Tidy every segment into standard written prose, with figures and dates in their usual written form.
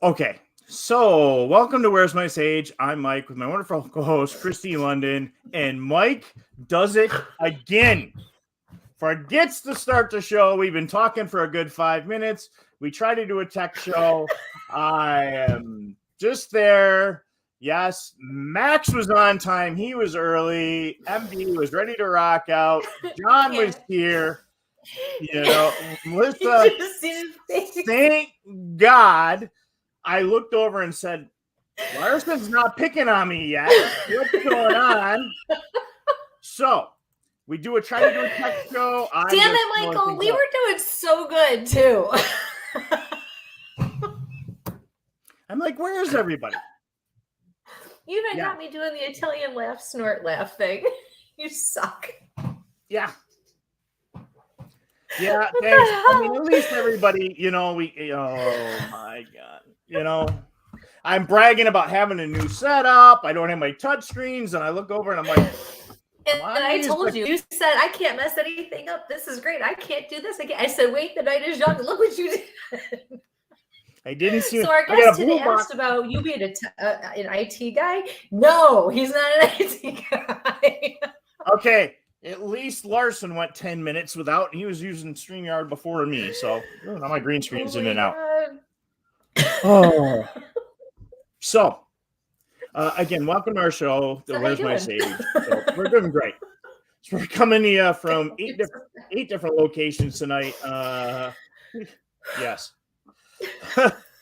Okay, so welcome to Where's My Sage? I'm Mike with my wonderful co-host Kristie London, and Mike does it again. Forgets to start the show. We've been talking for a good 5 minutes. We try to do a tech show. I am just there. Yes, Max was on time. He was early. MD was ready to rock out. John was here. Melissa, thank God. I looked over and said, Larson's not picking on me yet. What's going on? So we try to do a tech show. Damn it, Michael. We were doing so good too. I'm like, where is everybody? You even got me doing the Italian laugh, snort, laugh thing. You suck. Yeah. Yeah, thanks. I mean, at least everybody, oh my God. I'm bragging about having a new setup. I don't have my touch screens, and I look over and I'm like, and I told you said, I can't mess anything up. This is great. I can't do this again. I said, wait, the night is young. Look what you did. I didn't see. So our guest today asked about you being an IT guy. No, he's not an IT guy. Okay. At least Larson went 10 minutes without, and he was using StreamYard before me. So now my green screen's in and out. Oh. So, again, welcome to our show. Where's My Sage? So we're doing great. So we're coming to you from eight different locations tonight. Yes.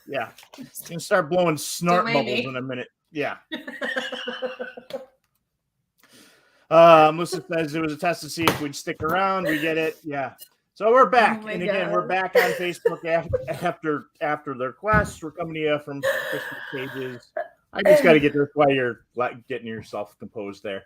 Yeah. It's going to start blowing snort bubbles in a minute. Yeah. Melissa says it was a test to see if we'd stick around. We get it. Yeah. So we're back. And again, we're back on Facebook after the requests. We're coming to you from Christmas pages. I just got to get this while you're getting yourself composed there.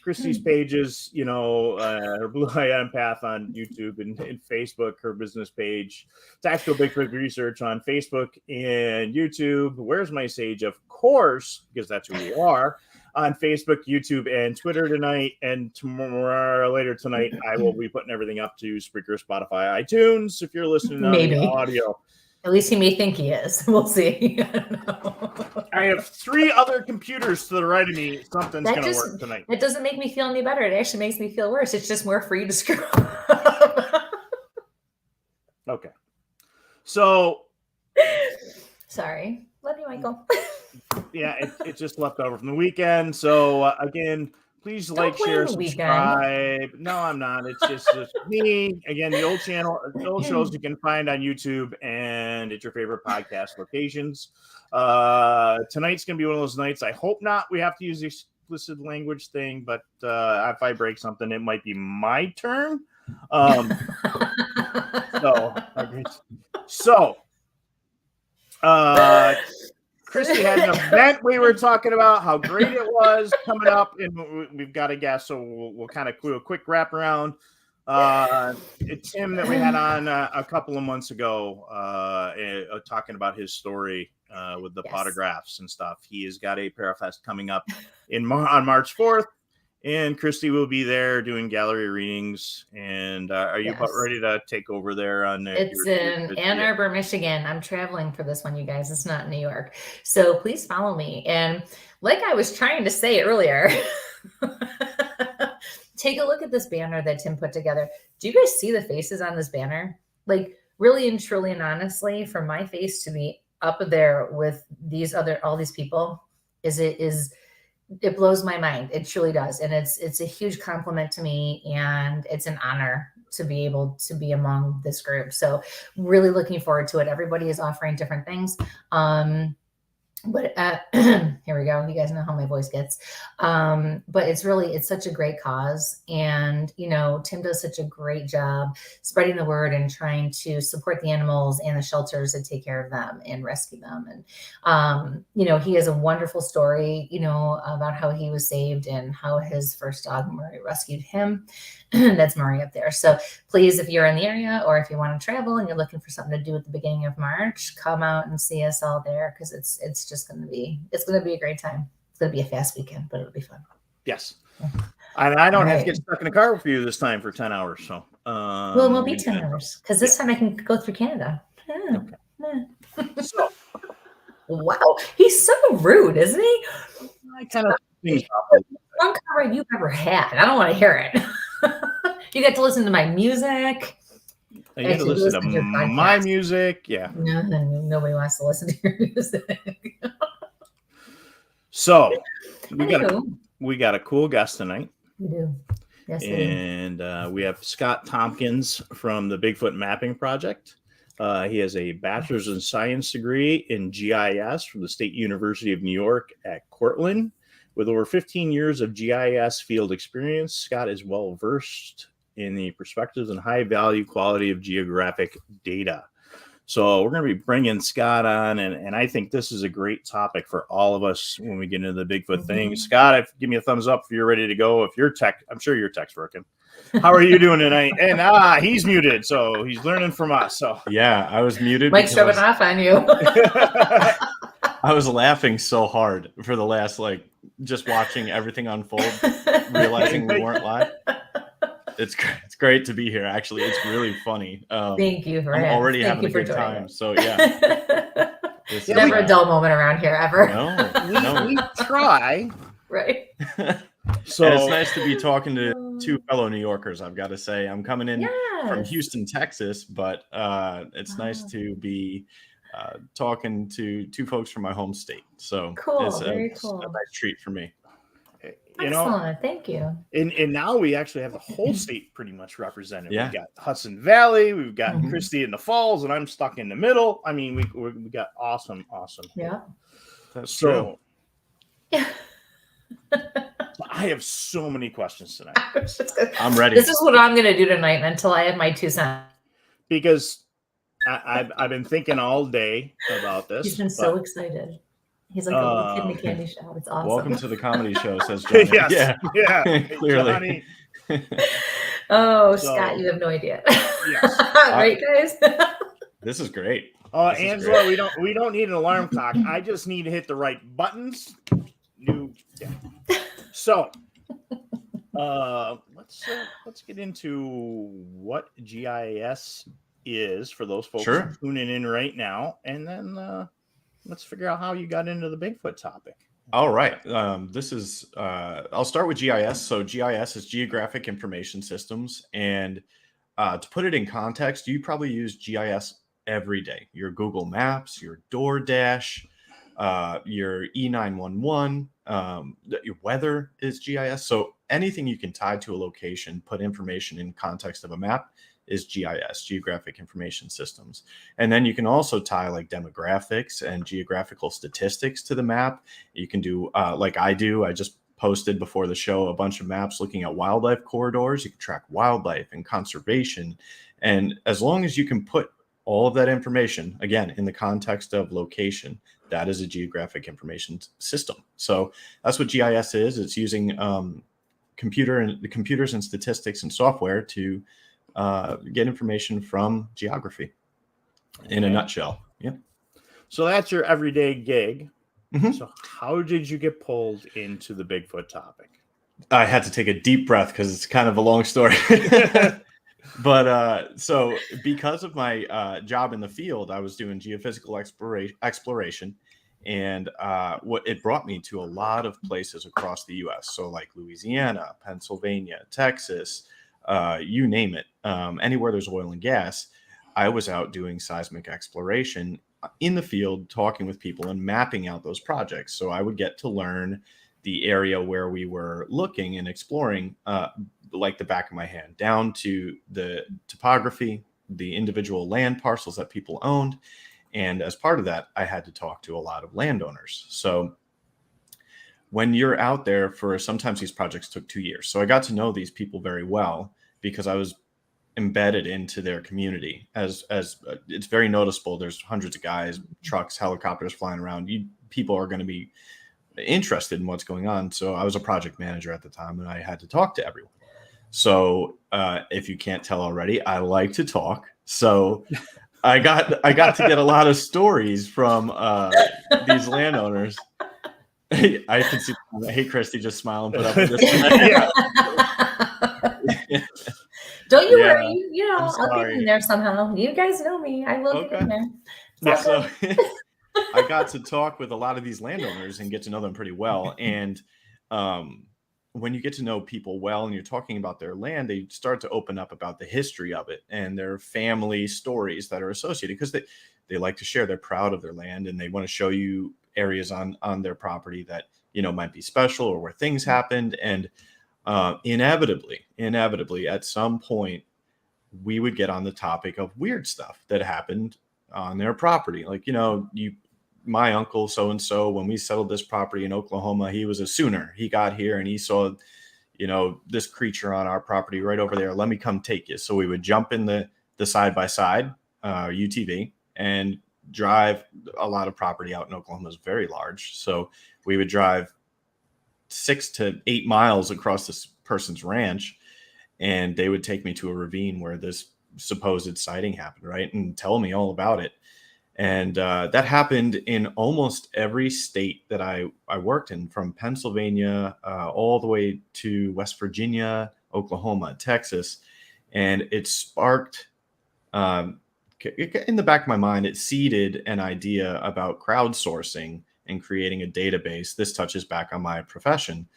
Christie's pages, her Blue Eye Empath on YouTube and Facebook, her business page, Tactical Bigfoot Research on Facebook and YouTube. Where's My Sage? Of course, because that's who we are. On Facebook, YouTube, and Twitter tonight, and later tonight, I will be putting everything up to Spreaker, Spotify, iTunes. If you're listening on the audio, at least he may think he is. We'll see. I have 3 other computers to the right of me. Something's going to work tonight. It doesn't make me feel any better. It actually makes me feel worse. It's just more for you to screw up. Okay. So. Sorry. Love you, Michael. Yeah, it just left over from the weekend. So again, please like, share, subscribe. No, I'm not. It's just me. Again, the old shows you can find on YouTube and at your favorite podcast locations. Tonight's gonna be one of those nights. I hope not. We have to use the explicit language thing, but if I break something, it might be my turn. Kristie had an event we were talking about, how great it was coming up, and we've got a guest, so we'll kind of do a quick wrap around. Tim that we had on a couple of months ago talking about his story with the photographs and stuff. He has got a Parafest coming up on March 4th, and Kristie will be there doing gallery readings. And are you about ready to take over there on there? It's in Ann Arbor, Michigan. I'm traveling for this one, you guys. It's not New York. So please follow me. And like I was trying to say earlier, take a look at this banner that Tim put together. Do you guys see the faces on this banner? Like really and truly and honestly, for my face to be up there with all these people it blows my mind. It truly does. And it's a huge compliment to me, and it's an honor to be able to be among this group. So really looking forward to it. Everybody is offering different things. But here we go. You guys know how my voice gets. But it's such a great cause. And, Tim does such a great job spreading the word and trying to support the animals and the shelters that take care of them and rescue them. And, he has a wonderful story, about how he was saved and how his first dog, Murray, rescued him. That's Murray up there. So please, if you're in the area or if you want to travel and you're looking for something to do at the beginning of March, come out and see us all there, because it's going to be a great time. It's going to be a fast weekend, but it'll be fun. Yes. And I don't have to get stuck in a car with you this time for 10 hours. So, well, it won't be 10 hours because this time I can go through Canada. Okay. So, Wow, he's so rude, isn't he? I kind of think Drunk ride you've ever had. I don't want to hear it. You get to listen to my music. you get to listen to my music. Yeah. No, nobody wants to listen to your music. So we got a cool guest tonight. We do. Yes, and we have Scott Tompkins from the Bigfoot Mapping Project. He has a Bachelor's of Science degree in GIS from the State University of New York at Cortland. With over 15 years of GIS field experience, Scott is well versed in the perspectives and high value quality of geographic data. So we're going to be bringing Scott on, and I think this is a great topic for all of us when we get into the Bigfoot thing. Scott, give me a thumbs up if you're ready to go. If you're I'm sure your tech's working. How are you doing tonight? And he's muted, so he's learning from us. So yeah, I was muted. Mike's rubbing off on you. I was laughing so hard for the last, just watching everything unfold, realizing we weren't live. It's great to be here. Actually, it's really funny. Thank you for I'm already having a good time. So yeah, never a dull moment around here ever. No, we try. Right. So and it's nice to be talking to two fellow New Yorkers. I've got to say, I'm coming in from Houston, Texas, but it's nice to be talking to two folks from my home state. So cool. It's Very a cool. nice treat for me. Excellent. Thank you. And now we actually have the whole state pretty much represented. Yeah. We've got Hudson Valley, we've got Kristie in the Falls, and I'm stuck in the middle. I mean, we got awesome. Yeah. That's true. Yeah. I have so many questions tonight. I'm ready. This is what I'm going to do tonight until I have my 2 cents. Because I've been thinking all day about this. He's been so excited. He's like a little kid in a candy shop. It's awesome. Welcome to the comedy show, says Johnny. Yes. Yeah. Clearly. Scott, you have no idea. Yes. Right, guys? This is great. Angela, we don't need an alarm clock. I just need to hit the right buttons. So let's get into what GIS is for those folks tuning in right now, and then let's figure out how you got into the Bigfoot topic. All right. This is I'll start with GIS. So GIS is Geographic Information Systems, and to put it in context, you probably use GIS every day. Your Google Maps, your DoorDash, your E911, your weather is GIS. So anything you can tie to a location, put information in context of a map, is GIS, Geographic Information Systems. And then you can also tie demographics and geographical statistics to the map. You can do like I do. I just posted before the show a bunch of maps looking at wildlife corridors. You can track wildlife and conservation. And as long as you can put all of that information, again, in the context of location, that is a geographic information system. So that's what GIS is. It's using computers and statistics and software to get information from geography in a nutshell. Yeah. So that's your everyday gig. So how did you get pulled into the Bigfoot topic? I had to take a deep breath because it's kind of a long story. But so because of my job in the field, I was doing geophysical exploration, and what it brought me to a lot of places across the U.S. So like Louisiana, Pennsylvania, Texas, you name it, anywhere there's oil and gas. I was out doing seismic exploration in the field, talking with people and mapping out those projects. So I would get to learn the area where we were looking and exploring like the back of my hand, down to the topography, the individual land parcels that people owned. And as part of that, I had to talk to a lot of landowners. So when you're out there sometimes these projects took 2 years. So I got to know these people very well because I was embedded into their community. As it's very noticeable, there's hundreds of guys, trucks, helicopters flying around. People are going to be interested in what's going on. So I was a project manager at the time, and I had to talk to everyone. So if you can't tell already, I like to talk. So I got to get a lot of stories from these landowners. I can see. Hey, Kristie, just smile and put up with this. Don't you worry. You know, I'll get in there somehow. You guys know me. I will get in there. Yeah. I got to talk with a lot of these landowners and get to know them pretty well. And when you get to know people well and you're talking about their land, they start to open up about the history of it and their family stories that are associated, because they like to share. They're proud of their land and they want to show you areas on their property that, you know, might be special or where things happened. And inevitably, at some point, we would get on the topic of weird stuff that happened on their property. Like, you know, my uncle so-and-so, when we settled this property in Oklahoma, he was a Sooner. He got here and he saw, you know, this creature on our property right over there. Let me come take you. So we would jump in the side-by-side UTV and drive. A lot of property out in Oklahoma is very large. So we would drive 6 to 8 miles across this person's ranch, and they would take me to a ravine where this supposed sighting happened, right? And tell me all about it. And that happened in almost every state that I worked in, from Pennsylvania all the way to West Virginia, Oklahoma, Texas. And it sparked, in the back of my mind, it seeded an idea about crowdsourcing and creating a database. This touches back on my profession,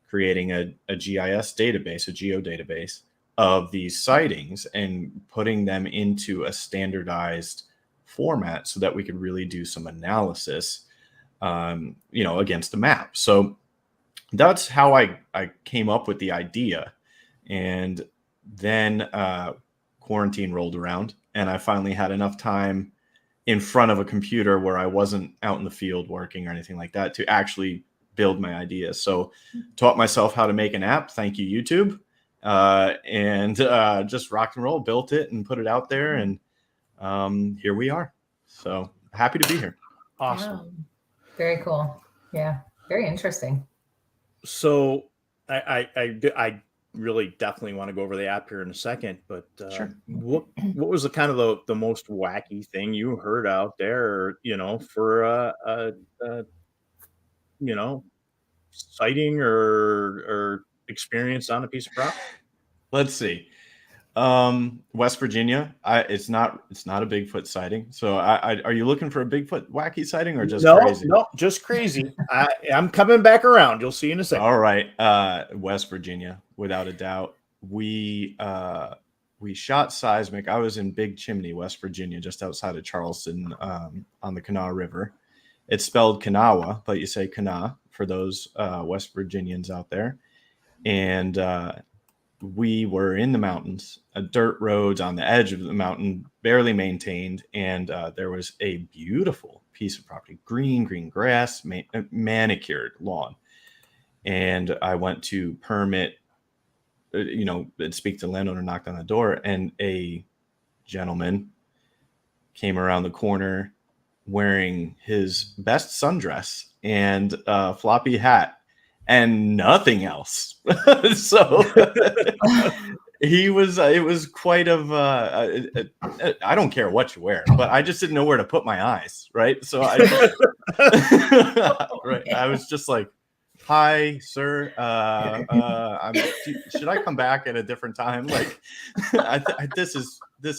creating a GIS database, a geodatabase of these sightings and putting them into a standardized format so that we could really do some analysis, you know, against a map. So that's how I came up with the idea. And then quarantine rolled around and I finally had enough time in front of a computer where I wasn't out in the field working or anything like that to actually build my idea. So taught myself how to make an app. Thank you, YouTube. And just rock and roll, built it and put it out there. And here we are. So happy to be here. Awesome. Wow. Very cool. Yeah. Very interesting. So I really definitely want to go over the app here in a second, but Sure. What was the kind of the most wacky thing you heard out there, you know, for you know, sighting or experience on a piece of property? Let's see. West Virginia. It's not a Bigfoot sighting. So are you looking for a Bigfoot wacky sighting or just crazy? No, just crazy. I'm coming back around. You'll see in a second. All right. West Virginia, without a doubt. We shot seismic. I was in Big Chimney, West Virginia, just outside of Charleston, on the Kanawha River. It's spelled Kanawha, but you say Kanawha for those West Virginians out there. And we were in the mountains, dirt roads on the edge of the mountain, barely maintained. And there was a beautiful piece of property, green grass, manicured lawn. And I went to permit, you know, speak to the landowner, knocked on the door, and a gentleman came around the corner wearing his best sundress and a floppy hat and nothing else. So it was quite of I don't care what you wear, but I just didn't know where to put my eyes, right? So right, I was just like, hi, sir. Should I come back at a different time? Like, this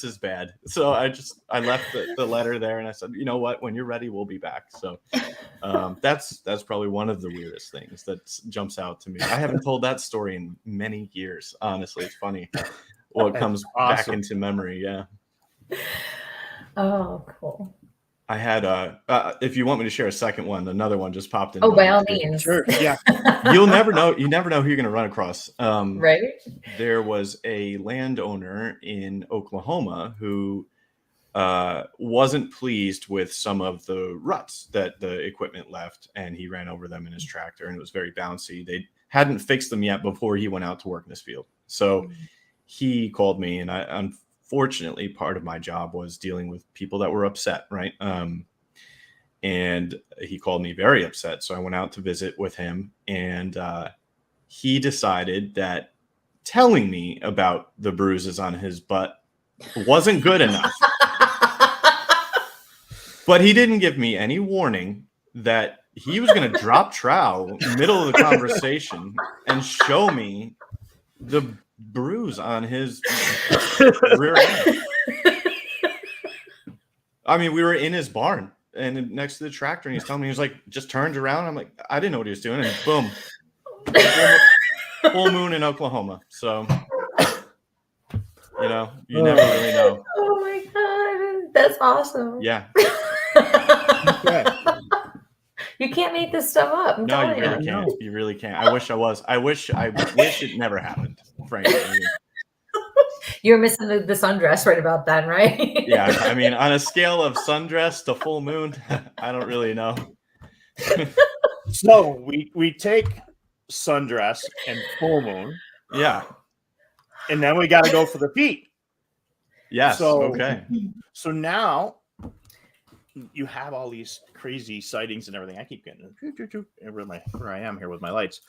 is bad. So I left the letter there, and I said, you know what? When you're ready, we'll be back. So that's probably one of the weirdest things that jumps out to me. I haven't told that story in many years. Honestly, it's funny what comes back into memory. Yeah. Oh, cool. I had if you want me to share a second one, another one just popped in. Oh, by all means. Sure. Yeah. You never know who you're going to run across. Right. There was a landowner in Oklahoma who wasn't pleased with some of the ruts that the equipment left, and he ran over them in his tractor, and it was very bouncy. They hadn't fixed them yet before he went out to work in this field. So he called me, and unfortunately, part of my job was dealing with people that were upset, right? And he called me very upset. So I went out to visit with him, and he decided that telling me about the bruises on his butt wasn't good enough. But he didn't give me any warning that he was going to drop trowel middle of the conversation and show me the bruise on his rear end. I mean, we were in his barn. and next to the tractor, and he's telling me, he was like, just turned around. I'm like, I didn't know what he was doing, and boom, full moon in Oklahoma. So, you know, you never really know. Oh my God, that's awesome. Yeah. Okay. You can't make this stuff up. I'm No, you telling really can't. You really can't. I wish it never happened, frankly. You're missing the sundress right about then, right? Yeah, I mean, on a scale of sundress to full moon, I don't really know. So we take sundress and full moon. Yeah. And then we got to go for the feet. Yes. So, okay. So now you have all these crazy sightings and everything. I keep getting where I am here with my lights.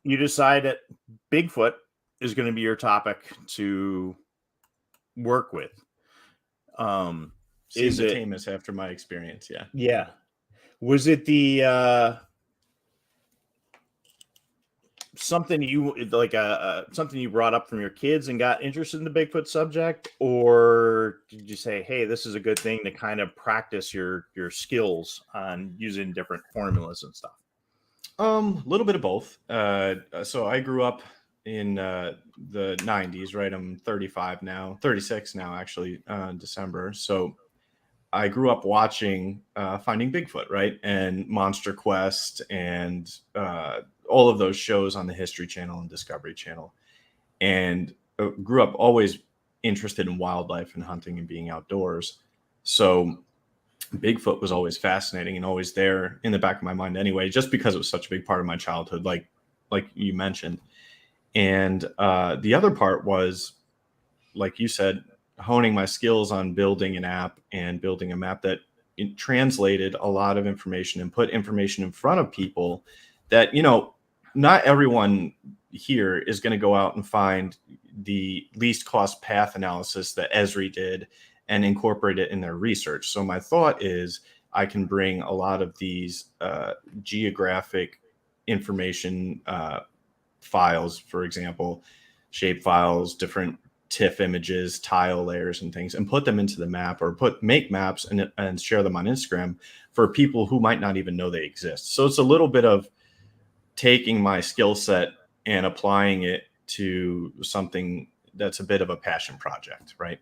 You decide that Bigfoot is going to be your topic to work with. Seems the tamest after my experience. Yeah. Yeah. Was it the something you like something you brought up from your kids and got interested in the Bigfoot subject, or did you say, hey, this is a good thing to kind of practice your skills on using different formulas and stuff? A little bit of both. So I grew up in the 90s, right? I'm 36 now, actually, December. So I grew up watching Finding Bigfoot, right? And Monster Quest and all of those shows on the History Channel and Discovery Channel. And grew up always interested in wildlife and hunting and being outdoors. So Bigfoot was always fascinating and always there in the back of my mind anyway, just because it was such a big part of my childhood, like you mentioned. And the other part was, like you said, honing my skills on building an app and building a map that translated a lot of information and put information in front of people that, you know, not everyone here is going to go out and find the least cost path analysis that Esri did and incorporate it in their research. So my thought is I can bring a lot of these geographic information files, for example, shape files, different TIFF images, tile layers and things, and put them into the map, or make maps and share them on Instagram for people who might not even know they exist. So it's a little bit of taking my skill set and applying it to something that's a bit of a passion project, right?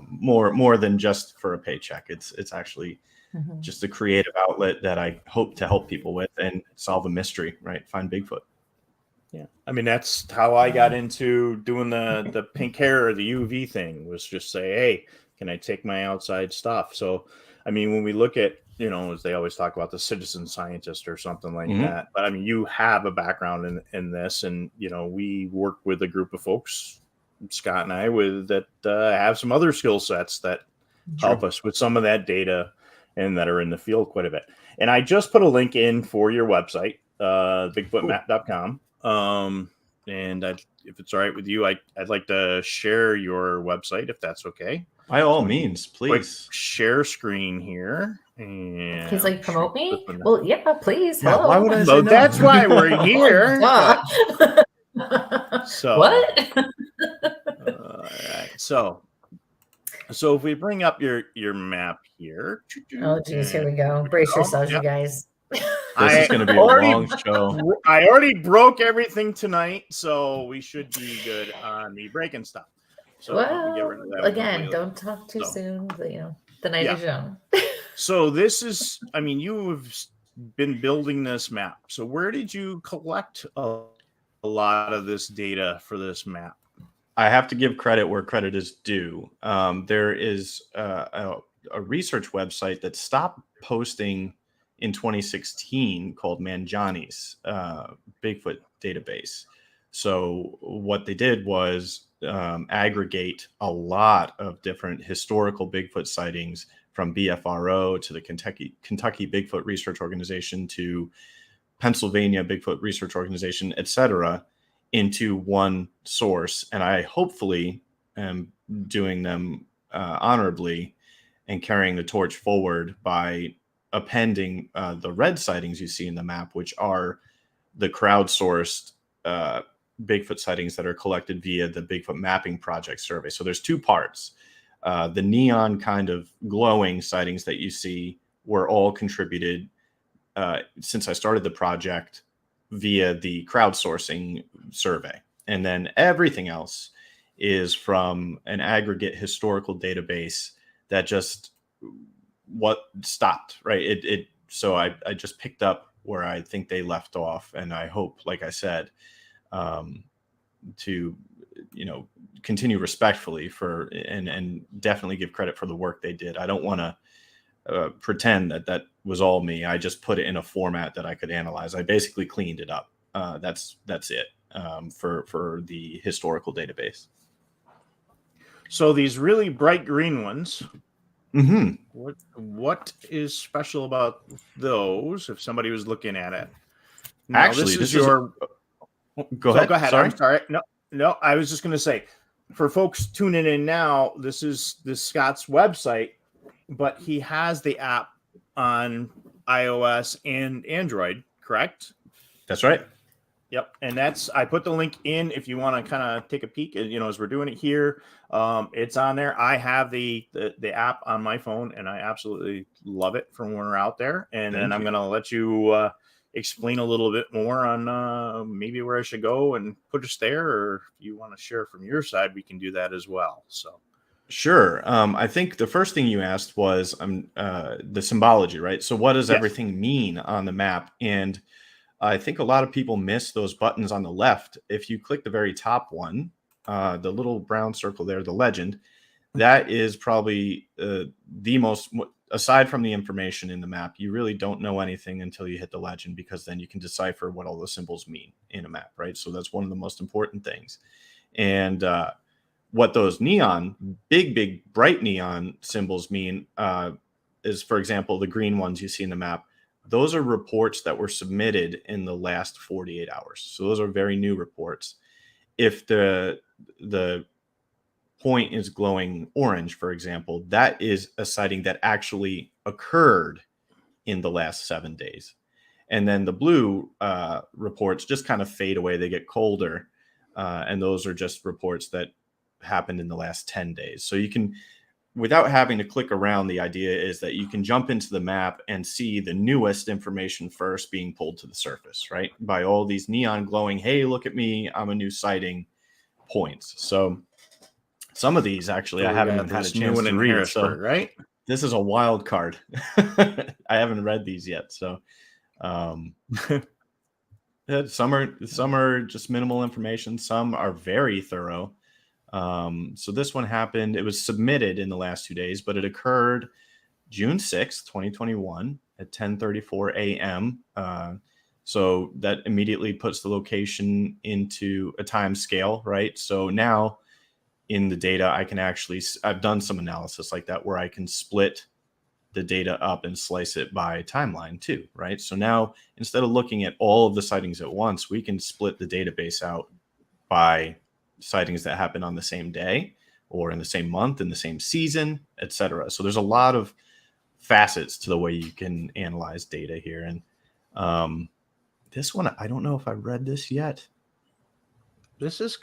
More than just for a paycheck. It's actually just a creative outlet that I hope to help people with and solve a mystery, right? Find Bigfoot. Yeah. I mean, that's how I got into doing the pink hair or the UV thing, was just say, hey, can I take my outside stuff? So, I mean, when we look at, you know, as they always talk about the citizen scientist or something like that, but I mean, you have a background in this, and, you know, we work with a group of folks, Scott and I, that have some other skill sets that help us with some of that data and that are in the field quite a bit. And I just put a link in for your website, bigfootmap.com. And if it's all right with you, I'd like to share your website, if that's okay. By all means, please. Quick share screen here. And he's like, promote me? Well, yeah, please. Yeah, hello. why would I say so no? that's why we're here. So what? all right. So if we bring up your map here. Oh, geez, here we go. Brace yourselves, you guys. This is going to be a long show. I already broke everything tonight, so we should be good on me breaking stuff. So well, get rid of that again, don't talk too soon. But, you know, the night is young. So this is, I mean, you have been building this map. So where did you collect a lot of this data for this map? I have to give credit where credit is due. There is a research website that stopped posting in 2016 called Mangiani's Bigfoot database. So what they did was aggregate a lot of different historical Bigfoot sightings, from BFRO to the Kentucky Bigfoot Research Organization to Pennsylvania Bigfoot Research Organization, etc., into one source. And I hopefully am doing them honorably and carrying the torch forward by appending the red sightings you see in the map, which are the crowdsourced Bigfoot sightings that are collected via the Bigfoot Mapping Project survey. So there's two parts. The neon kind of glowing sightings that you see were all contributed since I started the project via the crowdsourcing survey. And then everything else is from an aggregate historical database that just stopped, right? So I just picked up where I think they left off. And I hope, like I said, to, continue respectfully and definitely give credit for the work they did. I don't want to pretend that was all me. I just put it in a format that I could analyze. I basically cleaned it up. That's it for the historical database. So these really bright green ones, mm-hmm. What is special about those if somebody was looking at it? Now, actually, this is your... Go ahead. Go ahead. Sorry. I'm sorry. No, I was just going to say, for folks tuning in now, this is Scott's website, but he has the app on iOS and Android, correct? That's right. Yep. And I put the link in if you want to kind of take a peek, as we're doing it here. It's on there. I have the app on my phone and I absolutely love it from when we're out there. And then I'm going to let you explain a little bit more on maybe where I should go and put us there, or if you want to share from your side, we can do that as well. So. Sure. I think the first thing you asked was the symbology, right? So what does everything mean on the map? And I think a lot of people miss those buttons on the left. If you click the very top one, the little brown circle there, the legend, that is probably the most, aside from the information in the map, you really don't know anything until you hit the legend, because then you can decipher what all the symbols mean in a map, right? So that's one of the most important things. And what those big, bright neon symbols mean is, for example, the green ones you see in the map. Those are reports that were submitted in the last 48 hours. So those are very new reports. If the point is glowing orange, for example, that is a sighting that actually occurred in the last 7 days. And then the blue reports just kind of fade away. They get colder. And those are just reports that happened in the last 10 days. So you can, without having to click around, the idea is that you can jump into the map and see the newest information first being pulled to the surface, right? By all these neon glowing, hey, look at me, I'm a new sighting points. So some of these actually I haven't even had a chance to read. So right? This is a wild card. I haven't read these yet. So some are just minimal information. Some are very thorough. So this one happened, it was submitted in the last 2 days, but it occurred June 6th, 2021 at 10:34 a.m. So that immediately puts the location into a time scale, right? So now in the data, I've done some analysis like that where I can split the data up and slice it by timeline too, right? So now instead of looking at all of the sightings at once, we can split the database out by sightings that happen on the same day or in the same month, in the same season, etc. So there's a lot of facets to the way you can analyze data here. And this one, I don't know if I read this yet. This is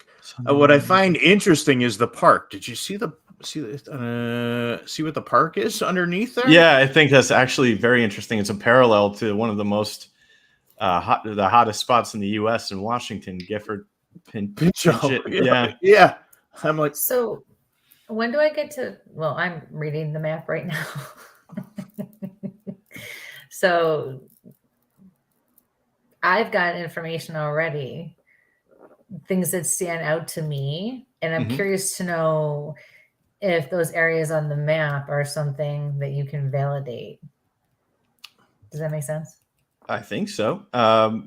what I find interesting is the park. Did you see see what the park is underneath there? Yeah, I think that's actually very interesting. It's a parallel to one of the most the hottest spots in the U.S. in Washington, Gifford Pinchot. Yeah. I'm like, so when do I get to? Well, I'm reading the map right now. So I've got information already, things that stand out to me, and I'm curious to know if those areas on the map are something that you can validate. Does that make sense? I think so.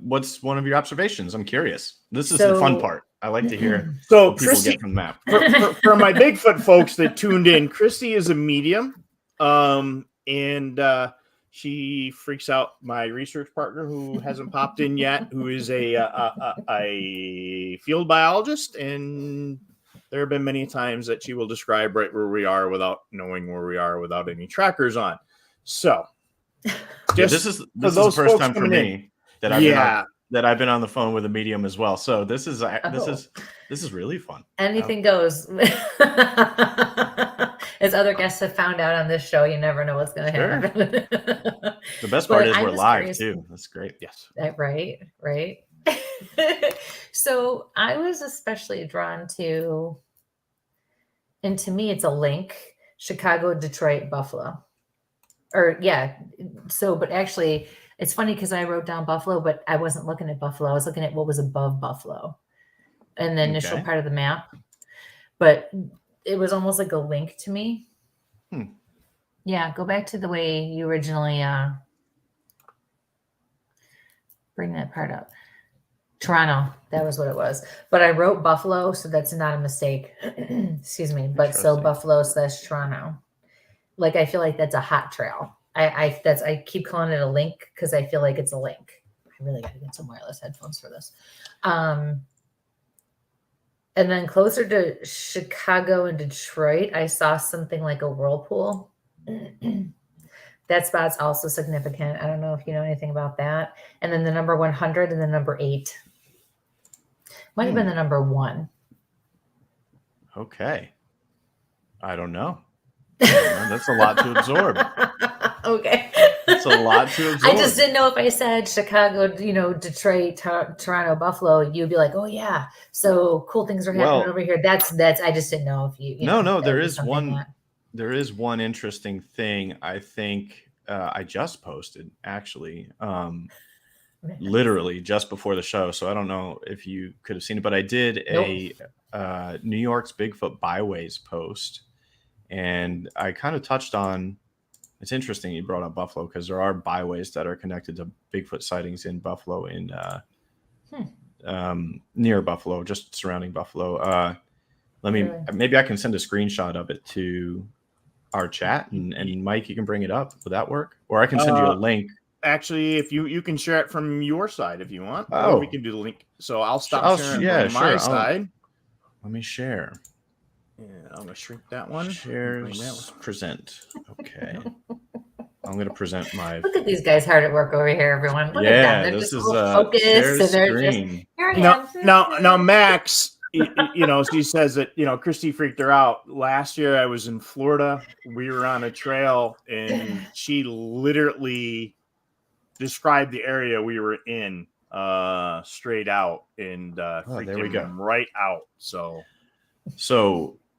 What's one of your observations? I'm curious. This is the fun part. I like to hear what people get from the map. For my Bigfoot folks that tuned in, Kristie is a medium, and she freaks out my research partner who hasn't popped in yet, who is a field biologist, and there have been many times that she will describe right where we are without knowing where we are without any trackers on. So this is the first time for me that I've been that I've been on the phone with a medium as well. So this is really fun. Anything goes. As other guests have found out on this show, you never know what's going to happen. The best part is I'm we're just live curious. too. That's great. Yes. Right. So I was especially drawn to, and to me, it's a link: Chicago, Detroit, Buffalo. Or yeah. So, but actually, it's funny because I wrote down Buffalo, but I wasn't looking at Buffalo. I was looking at what was above Buffalo in the initial part of the map. But it was almost like a link to me. Yeah, go back to the way you originally bring that part up. Toronto, that was what it was. But I wrote Buffalo, so that's not a mistake. Excuse me. But so Buffalo/Toronto. Like, I feel like that's a hot trail. I keep calling it a link because I feel like it's a link. I really got to get some wireless headphones for this. And then closer to Chicago and Detroit, I saw something like a whirlpool. That spot's also significant. I don't know if you know anything about that. And then the number 100 and the number 8. Might have been the number 1. Okay. I don't know. That's a lot to absorb. Okay. That's a lot to absorb. I just didn't know if I said Chicago, Detroit, Toronto, Buffalo, you'd be like, oh yeah, so cool things are happening over here. That's I just didn't know if you No, there is one interesting thing I think I just posted actually. Literally just before the show. So I don't know if you could have seen it, but I did a New York's Bigfoot byways post. And I kind of touched on, it's interesting you brought up Buffalo because there are byways that are connected to Bigfoot sightings in Buffalo, near Buffalo, just surrounding Buffalo. Maybe I can send a screenshot of it to our chat and Mike, you can bring it up. Would that work? Or I can send you a link. Actually, if you can share it from your side if you want. Or we can do the link. So I'll stop sharing from my side. Let me share. Yeah, I'm gonna shrink that one. Present. Okay. I'm gonna present my. Look at these guys hard at work over here, everyone. Look at them. They're this just is focused and they're just here I am. Now Max, she says that Kristie freaked her out. Last year I was in Florida. We were on a trail and she literally described the area we were in straight out and freaked him right out. So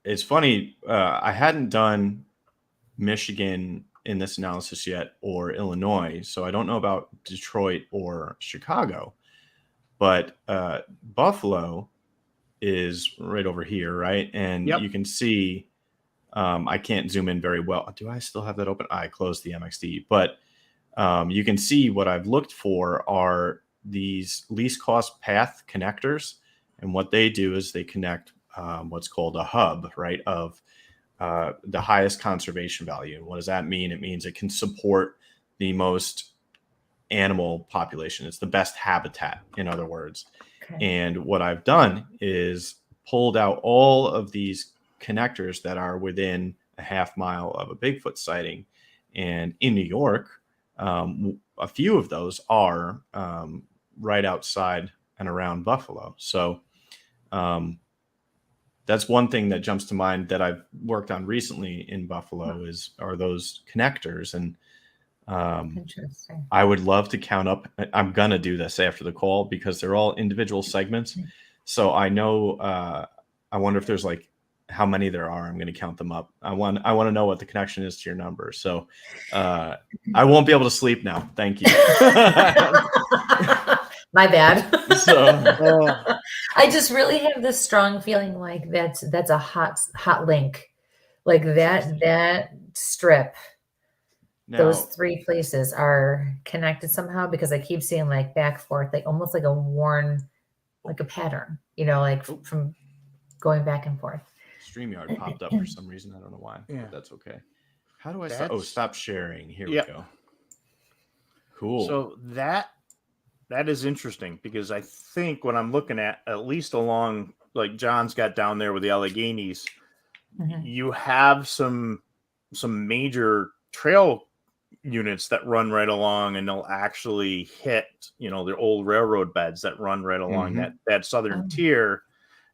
it's funny. I hadn't done Michigan in this analysis yet, or Illinois, so I don't know about Detroit or Chicago. But Buffalo is right over here, right? And you can see. I can't zoom in very well. Do I still have that open? I closed the MXD, but you can see what I've looked for are these least cost path connectors, and what they do is they connect what's called a hub, right, of the highest conservation value. And what does that mean? It means it can support the most animal population. It's the best habitat, in other words. Okay. And what I've done is pulled out all of these connectors that are within a half mile of a Bigfoot sighting. And in New York, a few of those are right outside and around Buffalo. So that's one thing that jumps to mind that I've worked on recently in Buffalo are those connectors. And interesting. I would love to count up. I'm going to do this after the call because they're all individual segments. So I know, I wonder if there's like how many there are. I'm going to count them up. I want to know what the connection is to your number. So I won't be able to sleep now. Thank you. My bad. So I just really have this strong feeling like that's a hot link, like that strip. Now, those 3 places are connected somehow because I keep seeing like back forth, like almost like a worn, like a pattern, like from going back and forth. StreamYard popped up for some reason. I don't know why. Yeah, but that's okay. How do I stop? Oh, stop sharing. Here we go. Cool. So that is interesting because I think what I'm looking at least along like John's got down there with the Alleghenies, you have some major trail units that run right along, and they'll actually hit, the old railroad beds that run right along that southern tier.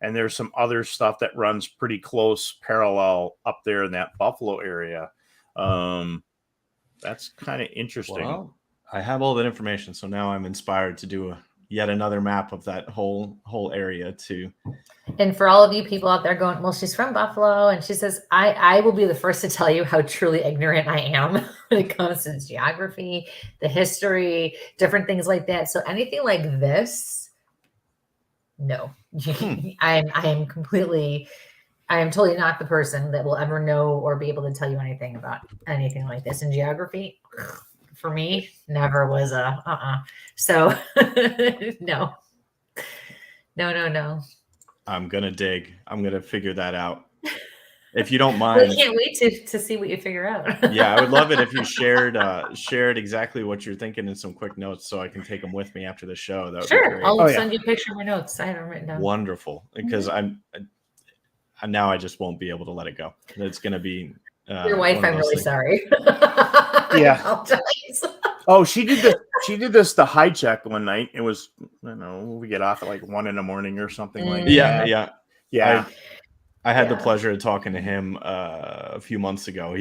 And there's some other stuff that runs pretty close parallel up there in that Buffalo area. That's kind of interesting. Well, I have all that information, so now I'm inspired to do yet another map of that whole area too. And for all of you people out there going, well, she's from Buffalo, and she says, I will be the first to tell you how truly ignorant I am when it comes to geography, the history, different things like that. So anything like this, no. I am totally not the person that will ever know or be able to tell you anything about anything like this. In geography, for me, never was a So no. I'm gonna dig. I'm gonna figure that out. If you don't mind. Well, I can't wait to see what you figure out. Yeah, I would love it if you shared exactly what you're thinking in some quick notes, so I can take them with me after the show. That would be great. I'll send you a picture of my notes. I have them written down. Wonderful, because now I just won't be able to let it go. It's going to be your wife. I'm really sorry. Yeah. I apologize. Oh, she did this the high check one night. It was, we get off at like 1 a.m. or something like that. Yeah. I had the pleasure of talking to him a few months ago.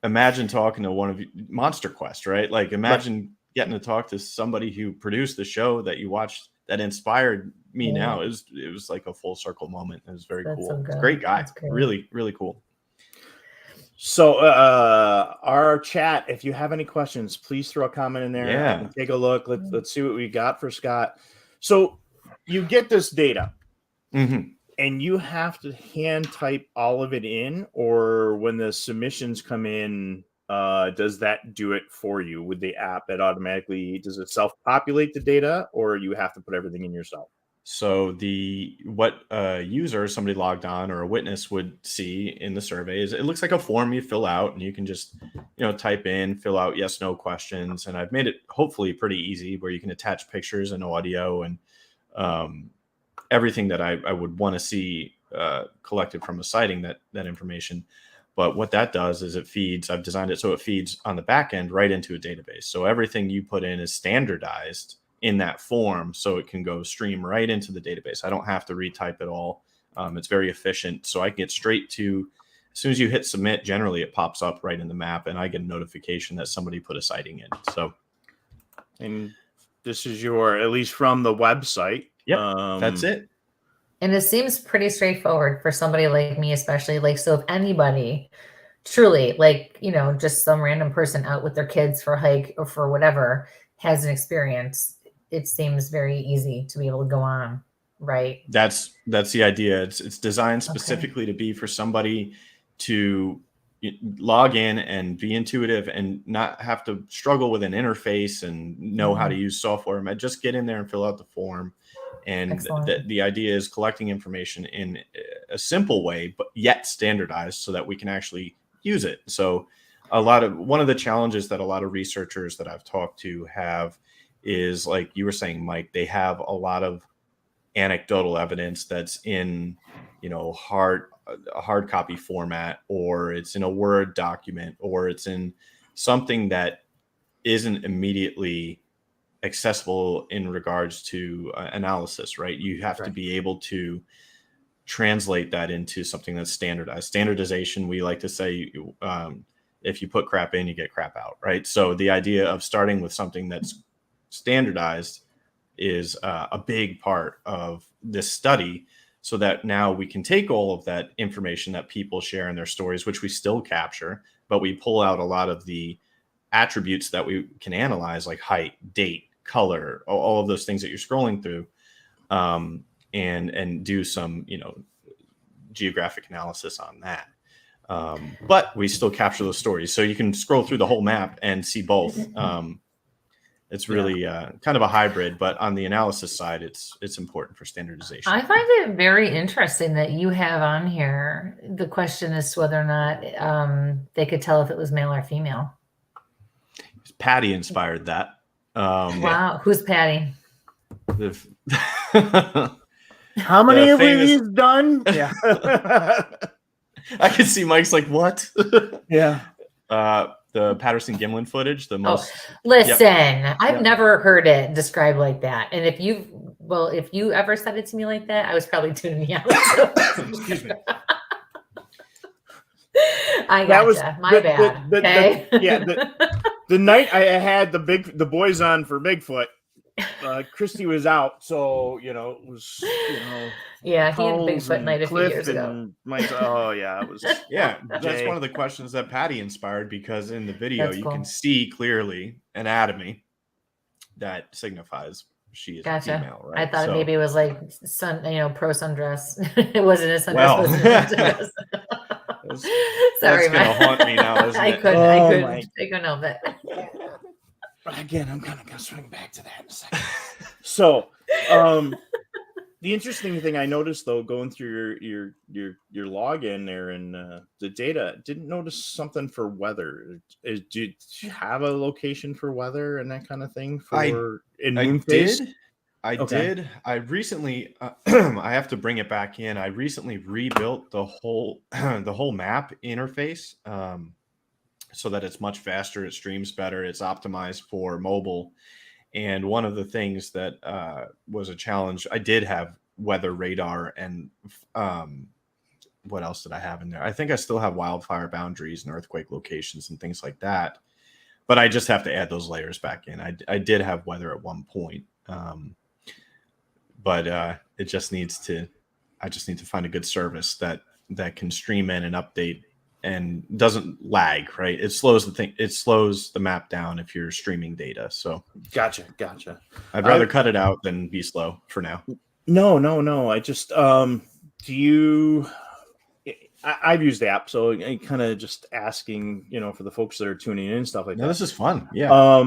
Imagine talking to one of you, Monster Quest, right? Like, imagine getting to talk to somebody who produced the show that you watched that inspired me. Now it was like a full circle moment. It was very cool. So great guy. Really, really cool. So our chat, if you have any questions, please throw a comment in there. Yeah. Take a look. Let's see what we got for Scott. So you get this data and you have to hand type all of it in, or when the submissions come in, does that do it for you with the app? Does it self-populate the data, or you have to put everything in yourself? So what a user, somebody logged on, or a witness would see in the survey is it looks like a form you fill out, and you can just, type in, fill out yes, no questions. And I've made it hopefully pretty easy where you can attach pictures and audio and everything that I would want to see collected from a sighting, that information. But what that does is I've designed it so it feeds on the back end right into a database. So everything you put in is standardized in that form, so it can go stream right into the database. I don't have to retype it all. It's very efficient. So I can get straight to, as soon as you hit submit, generally it pops up right in the map, and I get a notification that somebody put a sighting in. So, and this is at least from the website. Yep, that's it. And it seems pretty straightforward for somebody like me, especially. So if anybody truly, just some random person out with their kids for a hike or for whatever has an experience, it seems very easy to be able to go on, right? That's the idea. It's designed specifically to be for somebody to log in and be intuitive and not have to struggle with an interface and know how to use software. Just get in there and fill out the form. And the idea is collecting information in a simple way, but yet standardized, so that we can actually use it. So one of the challenges that a lot of researchers that I've talked to have is, like you were saying, Mike, they have a lot of anecdotal evidence that's in, hard copy format, or it's in a Word document, or it's in something that isn't immediately accessible in regards to analysis, right? You have to be able to translate that into something that's standardized. Standardization, we like to say, if you put crap in, you get crap out, right? So the idea of starting with something that's standardized is a big part of this study, so that now we can take all of that information that people share in their stories, which we still capture, but we pull out a lot of the attributes that we can analyze, like height, date, color, all of those things that you're scrolling through, and do some, geographic analysis on that. But we still capture those stories. So you can scroll through the whole map and see both. It's really kind of a hybrid, but on the analysis side, it's important for standardization. I find it very interesting that you have on here the question as to whether or not they could tell if it was male or female. Patty inspired that. Wow. Who's Patty? How many have we done? Yeah. I can see Mike's like, what? Yeah. the Patterson-Gimlin footage. The most. Listen, I've never heard it described like that. And if you ever said it to me like that, I was probably tuning me out. Excuse me. I gotcha. My bad. Okay. The night I had the boys on for Bigfoot, Kristie was out, so it was yeah, he had Bigfoot night a few years ago. It was that's one of the questions that Patty inspired, because in the video you can see clearly anatomy that signifies she is a female, right? I thought maybe it was like pro sundress. It wasn't a sundress. Sorry, that's gonna haunt me now, isn't it? I couldn't help it. Again, I'm kind of gonna swing back to that in a second. So, the interesting thing I noticed, though, going through your login there and the data, didn't notice something for weather. Did you have a location for weather and that kind of thing I did. I recently, I have to bring it back in. I recently rebuilt the whole map interface so that it's much faster. It streams better. It's optimized for mobile. And one of the things that was a challenge, I did have weather radar and what else did I have in there? I think I still have wildfire boundaries and earthquake locations and things like that. But I just have to add those layers back in. I did have weather at one point. But it just needs to, I just need to find a good service that can stream in and update and doesn't lag, right? It slows the map down if you're streaming data. So gotcha. I'd rather cut it out than be slow for now. No. I just I've used the app, so I kind of just asking, for the folks that are tuning in and stuff like that. This is fun. Yeah.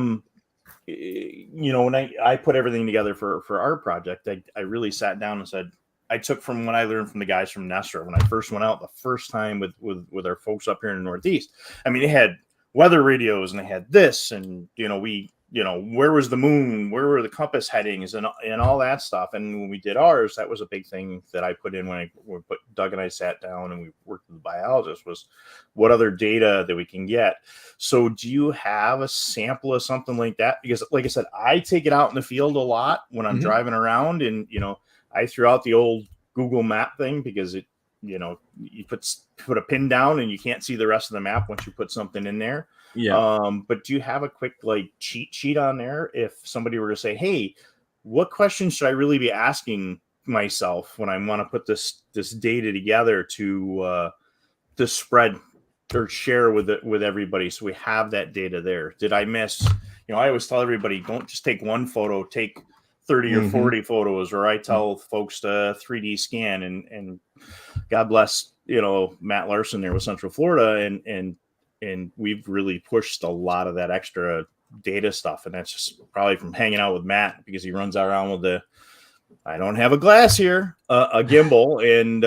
When I put everything together for our project, I really sat down and said, I took from what I learned from the guys from Nestor when I first went out the first time with our folks up here in the Northeast. I mean, they had weather radios and they had this, and where was the moon, where were the compass headings and all that stuff. And when we did ours, that was a big thing that I put in when Doug and I sat down and we worked with the biologist, was what other data that we can get. So do you have a sample of something like that? Because like I said, I take it out in the field a lot when I'm driving around, and I threw out the old Google map thing because it, you put a pin down and you can't see the rest of the map once you put something in there. Yeah. But do you have a quick cheat sheet on there if somebody were to say, hey, what questions should I really be asking myself when I want to put this data together to spread or share with everybody, so we have that data there? Did I miss? I always tell everybody, don't just take one photo, take 30 or 40 photos, or I tell folks to 3D scan, and God bless, Matt Larson there with Central Florida, and we've really pushed a lot of that extra data stuff. And that's just probably from hanging out with Matt, because he runs around with I don't have a glass here, a gimbal, and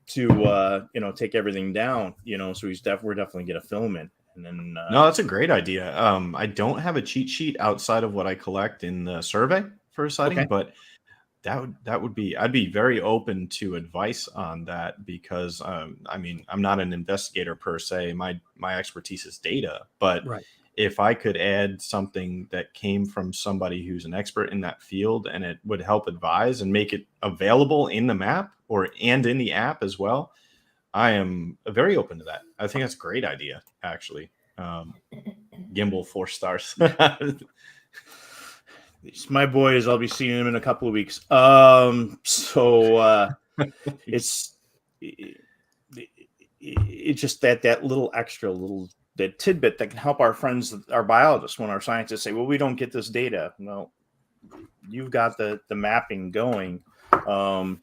to take everything down, so we're definitely get a film in. And then no, that's a great idea. I don't have a cheat sheet outside of what I collect in the survey for sighting, but I'd be very open to advice on that, because I'm not an investigator per se. My expertise is data, but if I could add something that came from somebody who's an expert in that field, and it would help advise and make it available in the map and in the app as well, I am very open to that. I think that's a great idea, actually. Gimbal 4 stars. It's my boys. I'll be seeing him in a couple of weeks. It's just that little extra that tidbit that can help our friends, our biologists, when our scientists say, well, we don't get this data. Well, you've got the mapping going. I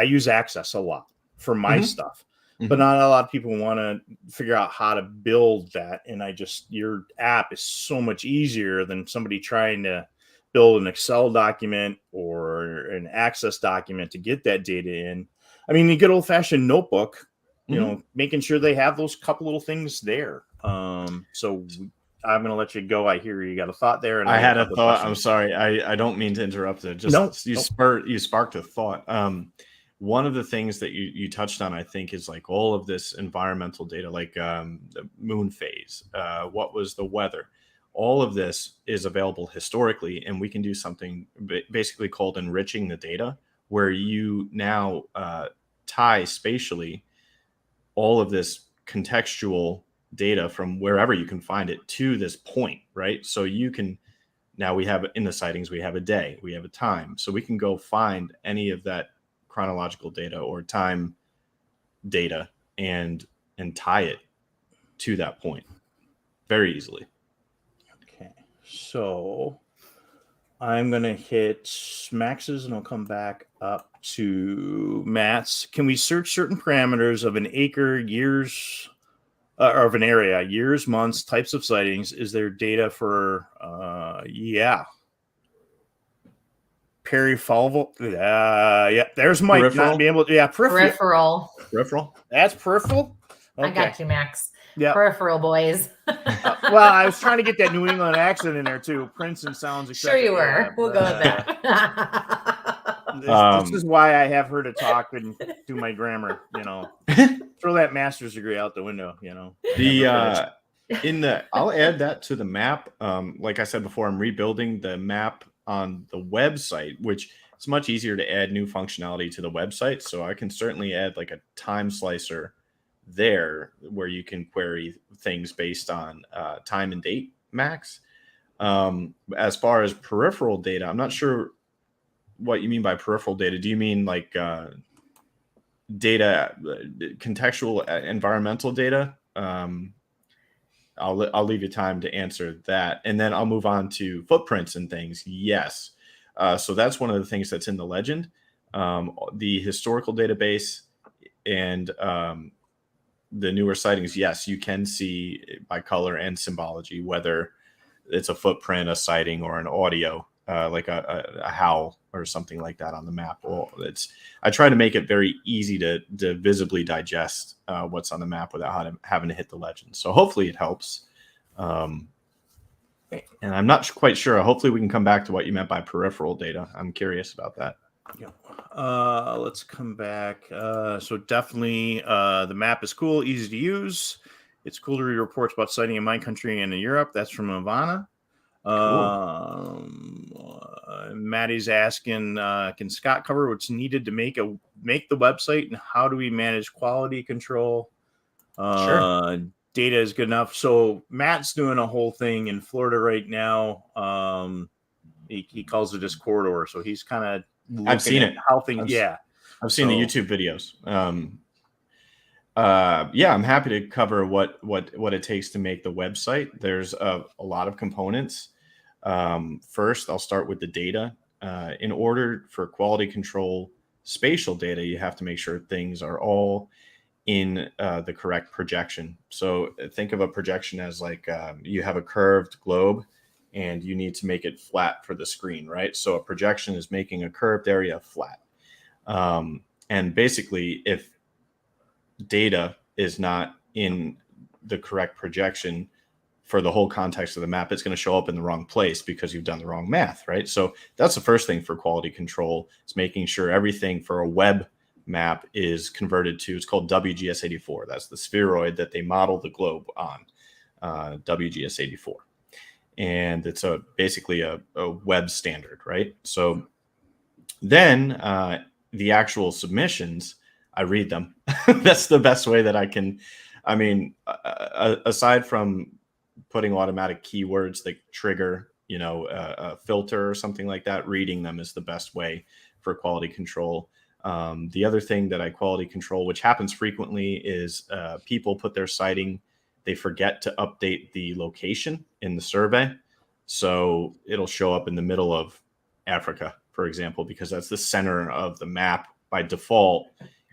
use Access a lot for my stuff, but not a lot of people want to figure out how to build that. And your app is so much easier than somebody trying to build an Excel document or an Access document to get that data in. I mean, the good old fashioned notebook, making sure they have those couple little things there. So I'm going to let you go. I hear you got a thought there. And I had a thought. I'm sorry. I don't mean to interrupt it. You sparked a thought. one of the things that you touched on, I think, is like all of this environmental data, like the moon phase, what was the weather, all of this is available historically, and we can do something basically called enriching the data, where you now tie spatially all of this contextual data from wherever you can find it to this point, right? So you can, now we have in the sightings, we have a day, we have a time, so we can go find any of that chronological data or time data and tie it to that point very easily. Okay, so I'm gonna hit Max's and I'll come back up to Matt's. Can we search certain parameters of an acre, years, or of an area, years, months, types of sightings? Is there data for yeah, peripheral? Yeah, there's Mike Peripheral? not being able to. Yeah, Peripheral. That's peripheral. Okay. I got you, Max. Yeah. Peripheral boys. Well, I was trying to get that New England accent in there too. Princeton sounds. Sure you were. We'll go with that. This is why I have her to talk and do my grammar. You know, throw that master's degree out the window. You know. I'll add that to the map. Like I said before, I'm rebuilding the map on the website, which it's much easier to add new functionality to the website. So I can certainly add like a time slicer there where you can query things based on time and date, Max. As far as peripheral data, I'm not sure what you mean by peripheral data. Do you mean like data, contextual environmental data? I'll leave you time to answer that, and then I'll move on to footprints and things. Yes. So that's one of the things that's in the legend, the historical database and the newer sightings. Yes, you can see by color and symbology whether it's a footprint, a sighting, or an audio, like a howl or something like that on the map. Well, I try to make it very easy to visibly digest what's on the map without having to hit the legend. So hopefully it helps. And I'm not quite sure. Hopefully we can come back to what you meant by peripheral data. I'm curious about that. Yeah. Let's come back. So definitely the map is cool, easy to use. It's cool to read reports about sighting in my country and in Europe. That's from Ivana. Cool. Maddie's asking, can Scott cover what's needed to make the website, and how do we manage quality control? Sure. Data is good enough. So Matt's doing a whole thing in Florida right now. He calls it his corridor. So he's kind of I've seen it. How things. I've seen the YouTube videos. I'm happy to cover what it takes to make the website. There's a lot of components. First, I'll start with the data. In order for quality control spatial data, you have to make sure things are all in the correct projection. So think of a projection as like you have a curved globe and you need to make it flat for the screen, right? So a projection is making a curved area flat. And basically, if data is not in the correct projection for the whole context of the map, it's going to show up in the wrong place because you've done the wrong math, right? So that's the first thing for quality control, is making sure everything for a web map is converted to, it's called WGS84. That's the spheroid that they model the globe on, WGS84. And it's basically a web standard, right? So then the actual submissions, I read them. That's the best way that I can. I mean, aside from putting automatic keywords that trigger, a filter or something like that, reading them is the best way for quality control. The other thing that I quality control, which happens frequently, is people put their sighting, they forget to update the location in the survey. So it'll show up in the middle of Africa, for example, because that's the center of the map by default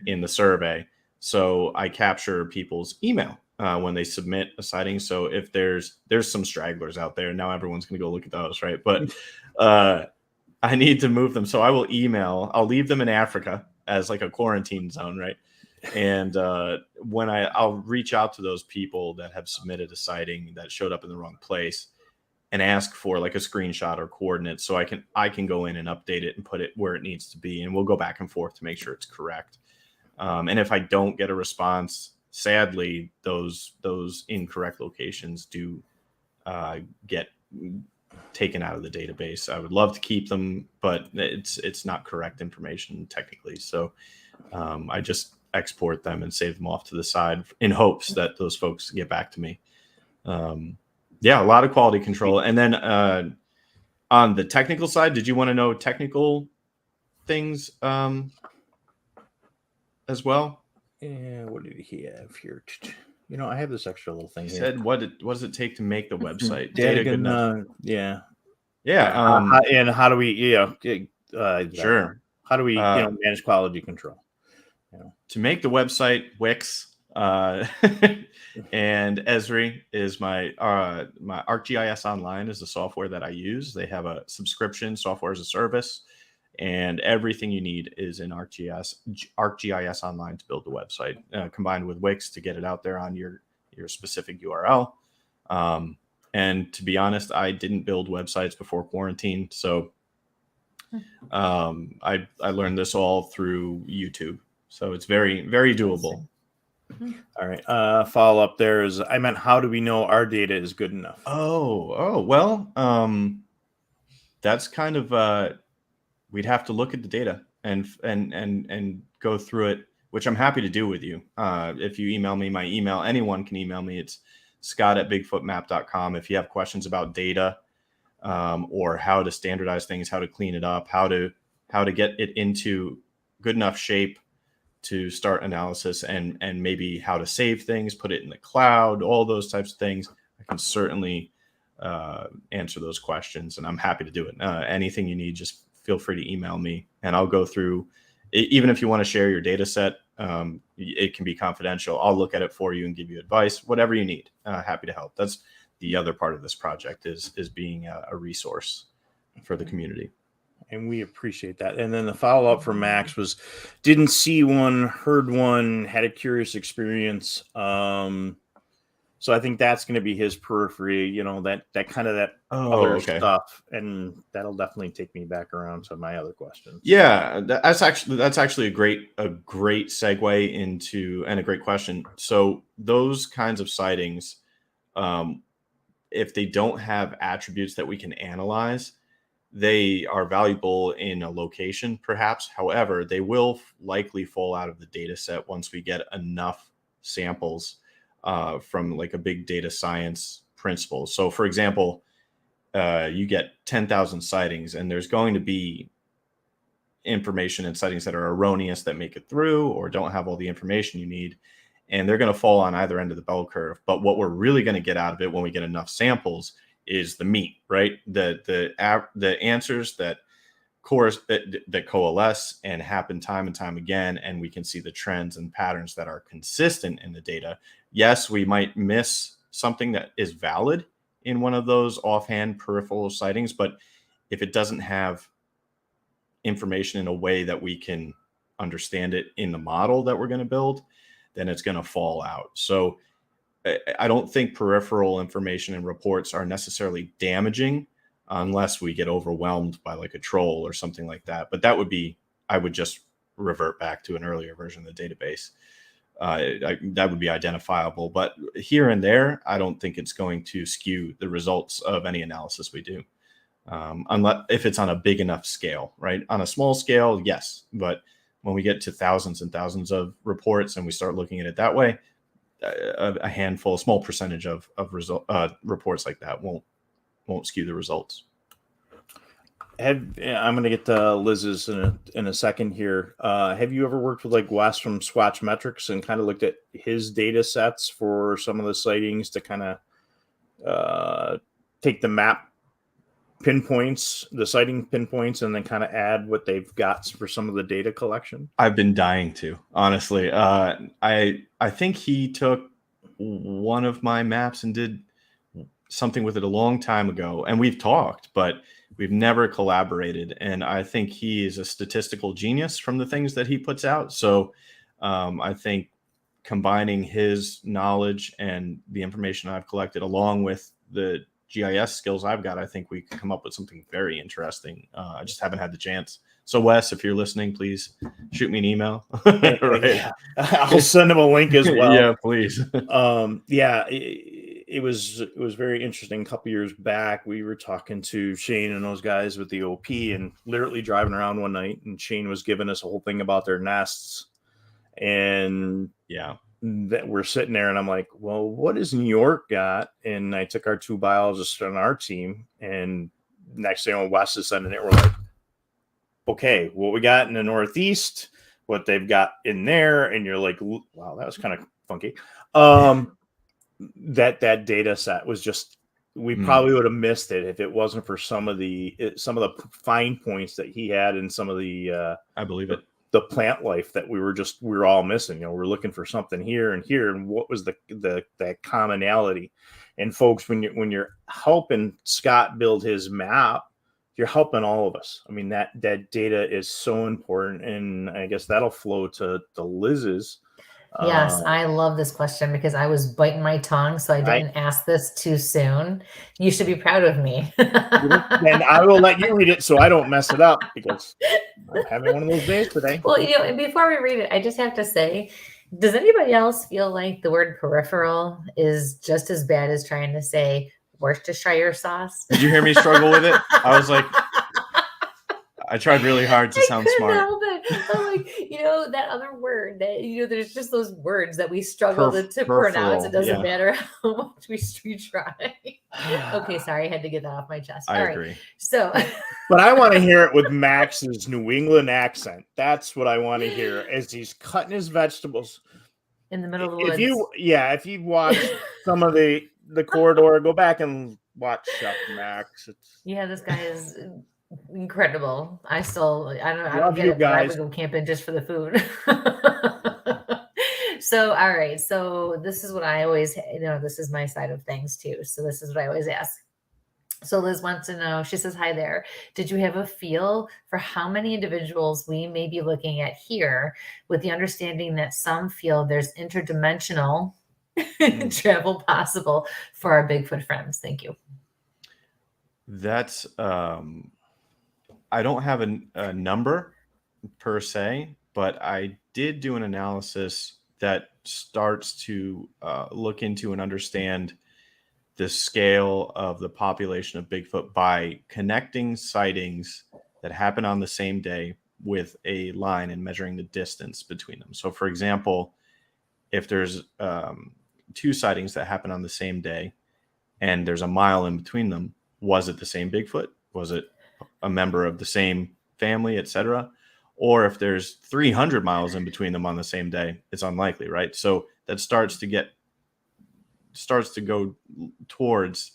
in the survey. So I capture people's email when they submit a sighting. So if there's some stragglers out there, now everyone's going to go look at those, right? But I need to move them. So I will email, I'll leave them in Africa as like a quarantine zone, right? And when I'll reach out to those people that have submitted a sighting that showed up in the wrong place, and ask for like a screenshot or coordinates so I can go in and update it and put it where it needs to be. And we'll go back and forth to make sure it's correct. And if I don't get a response, sadly, those incorrect locations do get taken out of the database. I would love to keep them, but it's not correct information technically. So I just export them and save them off to the side in hopes that those folks get back to me. Yeah, a lot of quality control. And then on the technical side, did you want to know technical things as well? Yeah, what did he have here? You know, I have this extra little thing. He here. said, what does it take to make the website? Data good enough? Yeah. And how do we? Sure. How do we manage quality control? To make the website, Wix and Esri is my ArcGIS Online is the software that I use. They have a subscription, software as a service, and everything you need is in ArcGIS Online to build the website, combined with Wix to get it out there on your specific URL. And to be honest, I didn't build websites before quarantine, so I learned this all through YouTube. So it's very, very doable. All right. Follow up there is, I meant, how do we know our data is good enough? Well, that's kind of we'd have to look at the data and go through it, which I'm happy to do with you. If you email me, my email, anyone can email me. It's scott@bigfootmap.com. If you have questions about data or how to standardize things, how to clean it up, how to get it into good enough shape to start analysis, and maybe how to save things, put it in the cloud, all those types of things, I can certainly answer those questions, and I'm happy to do it. Anything you need, just feel free to email me, and I'll go through. Even if you want to share your data set, it can be confidential. I'll look at it for you and give you advice, whatever you need. Happy to help. That's the other part of this project is being a resource for the community. And we appreciate that. And then the follow-up from Max was, didn't see one, heard one, had a curious experience. So I think that's going to be his periphery, that kind of that other stuff. And that'll definitely take me back around to my other questions. Yeah, that's actually a great segue into, and a great question. So those kinds of sightings, if they don't have attributes that we can analyze, they are valuable in a location, perhaps. However, they will likely fall out of the data set once we get enough samples from like a big data science principle. So, for example, you get 10,000 sightings, and there's going to be information and sightings that are erroneous that make it through or don't have all the information you need. And they're going to fall on either end of the bell curve. But what we're really going to get out of it when we get enough samples is the meat, right? The answers that coalesce and happen time and time again, and we can see the trends and patterns that are consistent in the data. Yes, we might miss something that is valid in one of those offhand peripheral sightings, but if it doesn't have information in a way that we can understand it in the model that we're going to build, then it's going to fall out. So I don't think peripheral information and reports are necessarily damaging unless we get overwhelmed by like a troll or something like that. But I would just revert back to an earlier version of the database. That would be identifiable. But here and there, I don't think it's going to skew the results of any analysis we do. Unless if it's on a big enough scale, right? On a small scale, yes. But when we get to thousands and thousands of reports and we start looking at it that way, a small percentage of reports like that won't skew the results. I'm going to get to Liz's in a second here. Have you ever worked with like Wes from Swatch Metrics and kind of looked at his data sets for some of the sightings to kind of take the map pinpoints, the sighting pinpoints, and then kind of add what they've got for some of the data collection? I've been dying to, honestly. I think he took one of my maps and did something with it a long time ago, and we've talked, but we've never collaborated. And I think he is a statistical genius from the things that he puts out. So I think combining his knowledge and the information I've collected along with the GIS skills I've got, I think we could come up with something very interesting. I just haven't had the chance. So Wes, if you're listening, please shoot me an email. Right. Yeah. I'll send them a link as well. Yeah, please. It was very interesting. A couple years back, we were talking to Shane and those guys with the OP, and literally driving around one night, and Shane was giving us a whole thing about their nests, and that we're sitting there, and I'm like, well, what does New York got? And I took our 2 biologists on our team, and next thing on Wes is sending it, we're like, okay, what we got in the Northeast, what they've got in there, and you're like, wow, that was kind of funky. That data set was just, we probably would have missed it if it wasn't for some of the fine points that he had, and some of the I believe it, the plant life that we were all missing. We're looking for something here and here, and what was that commonality? And folks, when you're helping Scott build his map, you're helping all of us. I mean, that data is so important, and I guess that'll flow to Liz's. Yes, I love this question because I was biting my tongue, so I didn't ask this too soon. You should be proud of me. And I will let you read it so I don't mess it up, because I'm having one of those days today. Well, and before we read it, I just have to say, does anybody else feel like the word peripheral is just as bad as trying to say Worcestershire sauce? Did you hear me struggle with it? I was like, I tried really hard to sound smart. Help it. I'm like, that other word that, there's just those words that we struggle to pronounce. It doesn't matter how much we try. Okay, sorry. I had to get that off my chest. I agree. So, but I want to hear it with Max's New England accent. That's what I want to hear as he's cutting his vegetables in the middle of the woods. If you watch some of the corridor, go back and watch Chef Max. This guy is incredible. I don't get it, guys. But I would go camping just for the food. So, all right. So this is what I always, this is my side of things too. So this is what I always ask. So Liz wants to know, she says, hi there. Did you have a feel for how many individuals we may be looking at here, with the understanding that some feel there's interdimensional travel possible for our Bigfoot friends? Thank you. That's, I don't have a number per se, but I did do an analysis that starts to look into and understand the scale of the population of Bigfoot by connecting sightings that happen on the same day with a line and measuring the distance between them. So, for example, if there's 2 sightings that happen on the same day and there's a mile in between them, was it the same Bigfoot? Was it a member of the same family, etc.? Or if there's 300 miles in between them on the same day, it's unlikely, right? So that starts to go towards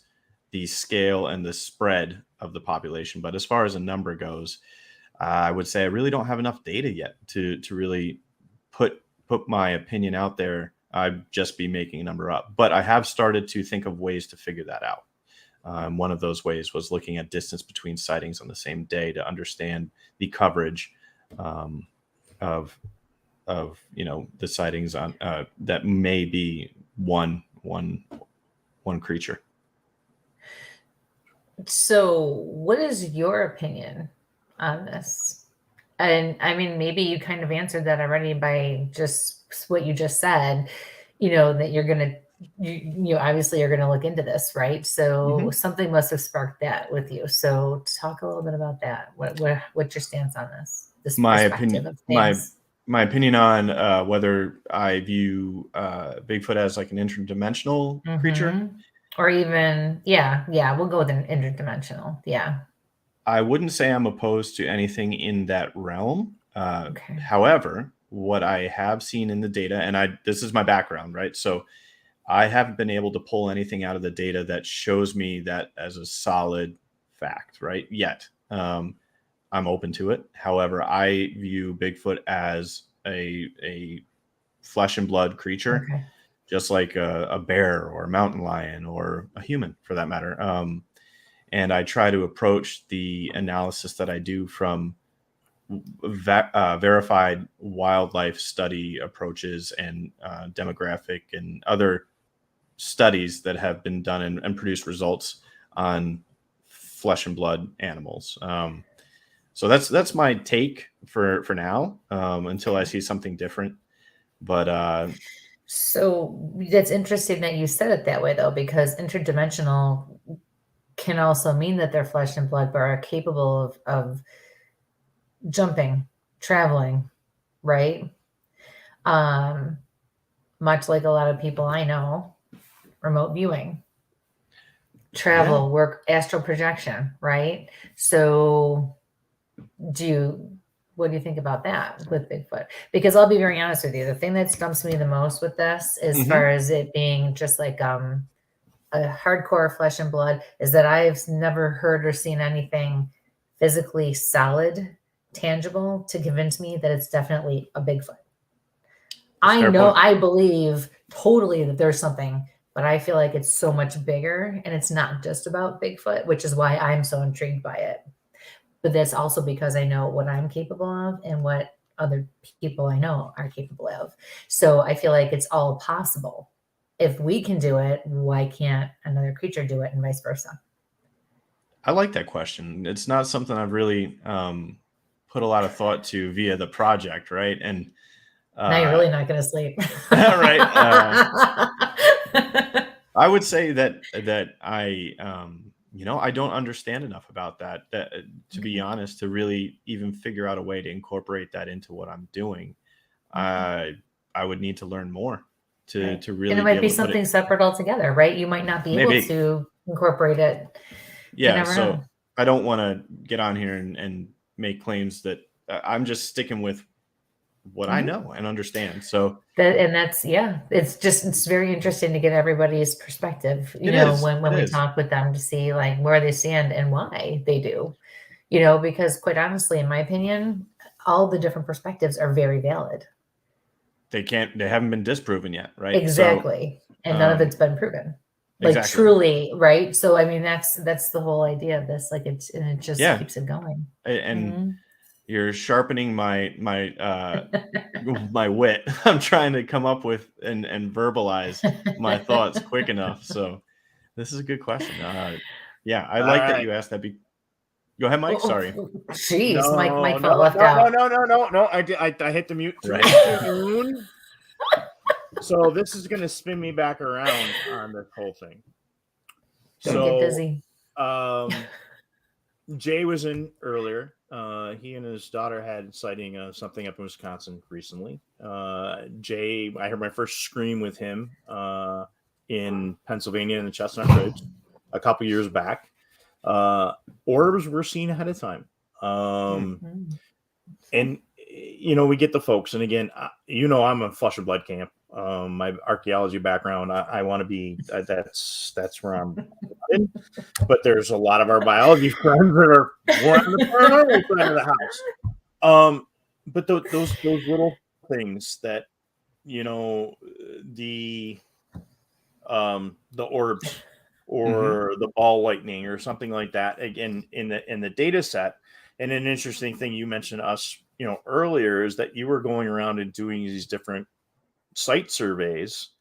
the scale and the spread of the population. But as far as a number goes, I would say I really don't have enough data yet to really put my opinion out there. I'd just be making a number up. But I have started to think of ways to figure that out. One of those ways was looking at distance between sightings on the same day to understand the coverage of the sightings on that may be one creature. So what is your opinion on this? And I mean, maybe you kind of answered that already by just what you just said, that you're going to, you obviously are going to look into this, right? So something must have sparked that with you. So talk a little bit about that. What's your stance on this? My opinion on whether I view Bigfoot as like an interdimensional creature, or even we'll go with an interdimensional. I wouldn't say I'm opposed to anything in that realm. However, what I have seen in the data, and this is my background, right? So I haven't been able to pull anything out of the data that shows me that as a solid fact, right? Yet. I'm open to it. However, I view Bigfoot as a flesh and blood creature, just like a bear or a mountain lion or a human for that matter. And I try to approach the analysis that I do from verified wildlife study approaches and demographic and other studies that have been done and produced results on flesh and blood animals. So that's my take for now, until I see something different. But so that's interesting that you said it that way, though, because interdimensional can also mean that they're flesh and blood, but are capable of jumping, traveling, right? Much like a lot of people I know, remote viewing, travel, work, astral projection, right? So what do you think about that with Bigfoot? Because I'll be very honest with you, the thing that stumps me the most with this, as far as it being just like a hardcore flesh and blood, is that I've never heard or seen anything physically solid, tangible, to convince me that it's definitely a Bigfoot. I know, I believe totally that there's something, but I feel like it's so much bigger, and it's not just about Bigfoot, which is why I'm so intrigued by it. But that's also because I know what I'm capable of and what other people I know are capable of. So I feel like it's all possible. If we can do it, why can't another creature do it, and vice versa? I like that question. It's not something I've really put a lot of thought to via the project, right? And now you're really not going to sleep. Right. I would say that I I don't understand enough about that to be honest, to really even figure out a way to incorporate that into what I'm doing. I would need to learn more to really. And it might be something separate altogether, right? You might not be able to incorporate it. Yeah. So I don't want to get on here and make claims that I'm just sticking with what I know and understand. So it's very interesting to get everybody's perspective, when we talk with them, to see like where they stand and why they do, because quite honestly, in my opinion, all the different perspectives are very valid. They haven't been disproven yet, right? Exactly. So, and none of it's been proven. Like truly, right? So I mean, that's the whole idea of this. Like it just keeps it going. And you're sharpening my my wit. I'm trying to come up with and verbalize my thoughts quick enough. So this is a good question. I like that you asked that. Go ahead, Mike. Sorry. Jeez, Mike felt left out. No. I hit the mute too soon. So this is going to spin me back around on this whole thing. Don't get dizzy. Jay was in earlier. He and his daughter had sighting of something up in Wisconsin recently. Jay, I heard my first scream with him in Pennsylvania in the Chestnut Ridge a couple years back. Orbs were seen ahead of time. And, we get the folks. And again, I'm a flesh and blood camp. My archaeology background, I want to be, that's where I'm in. But there's a lot of our biology friends that are more on the paranormal side of the house. But those little things that, the orbs or the ball lightning or something like that, again, in the data set. And an interesting thing you mentioned to us, earlier, is that you were going around and doing these different site surveys,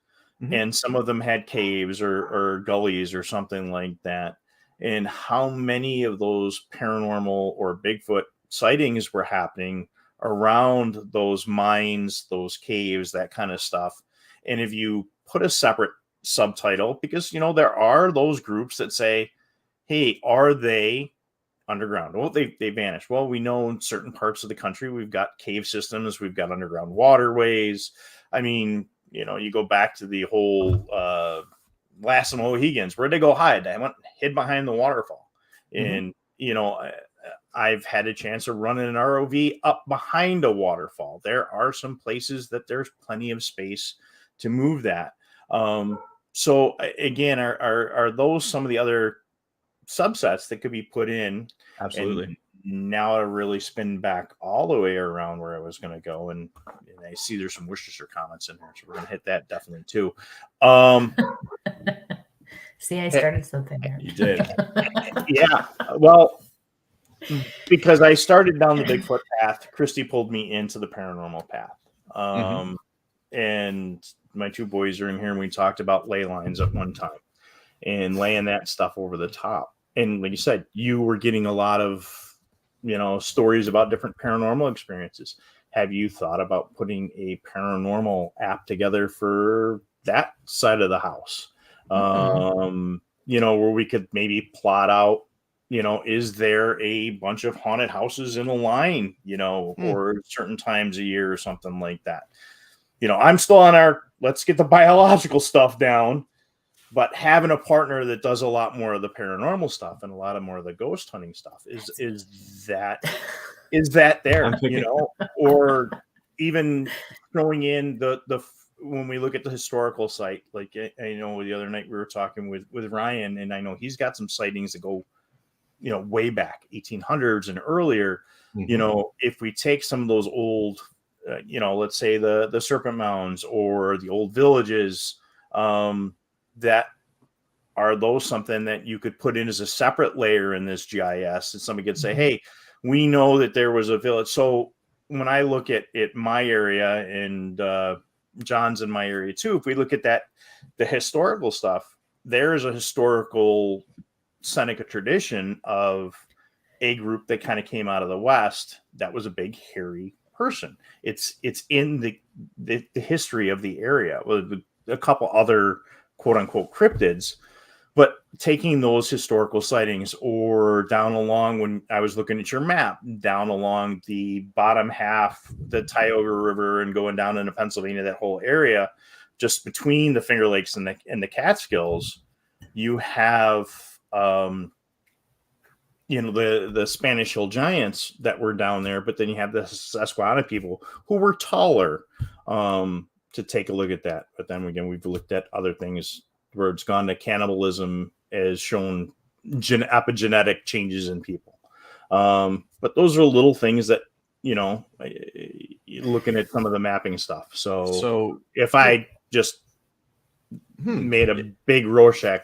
and some of them had caves or gullies or something like that. And how many of those paranormal or Bigfoot sightings were happening around those mines, those caves, that kind of stuff. And if you put a separate subtitle, because there are those groups that say, hey, are they underground? Well, they vanish. Well, we know in certain parts of the country we've got cave systems, we've got underground waterways. I mean, you go back to the whole Last of the Mohegans. Where'd they go hide? They went hid behind the waterfall. And I've had a chance of running an ROV up behind a waterfall. There are some places that there's plenty of space to move that. So again, are those some of the other subsets that could be put in? Absolutely. And now to really spin back all the way around where I was going to go, and I see there's some Worcestershire comments in here, so we're going to hit that definitely too. See, I started something there. You did. Yeah. Well, because I started down the Bigfoot path, Kristie pulled me into the paranormal path. And my two boys are in here, and we talked about ley lines at one time. and laying that stuff over the top. And like you said, you were getting a lot of, stories about different paranormal experiences. Have you thought about putting a paranormal app together for that side of the house? Where we could maybe plot out, is there a bunch of haunted houses in a line, or certain times a year or something like that. I'm still on let's get the biological stuff down, but having a partner that does a lot more of the paranormal stuff and a lot of more of the ghost hunting stuff is that there, or even throwing in the when we look at the historical site, like the other night we were talking with Ryan, and I know he's got some sightings that go, way back 1800s and earlier. If we take some of those old, let's say the serpent mounds or the old villages, that are those something that you could put in as a separate layer in this GIS, and somebody could say, hey, we know that there was a village. So when I look at my area, and John's in my area too, if we look at the historical stuff, there is a historical Seneca tradition of a group that kind of came out of the West that was a big hairy person. It's in the history of the area with a couple other quote unquote cryptids. But taking those historical sightings, or down along, when I was looking at your map, down along the bottom half, the Tioga River, and going down into Pennsylvania, that whole area, just between the Finger Lakes and the Catskills, you have, the Spanish Hill Giants that were down there, but then you have the Susquehanna people who were taller, to take a look at that. But then again, we've looked at other things where it's gone to cannibalism, as shown epigenetic changes in people. But those are little things that, looking at some of the mapping stuff. So if I just made a big Rorschach.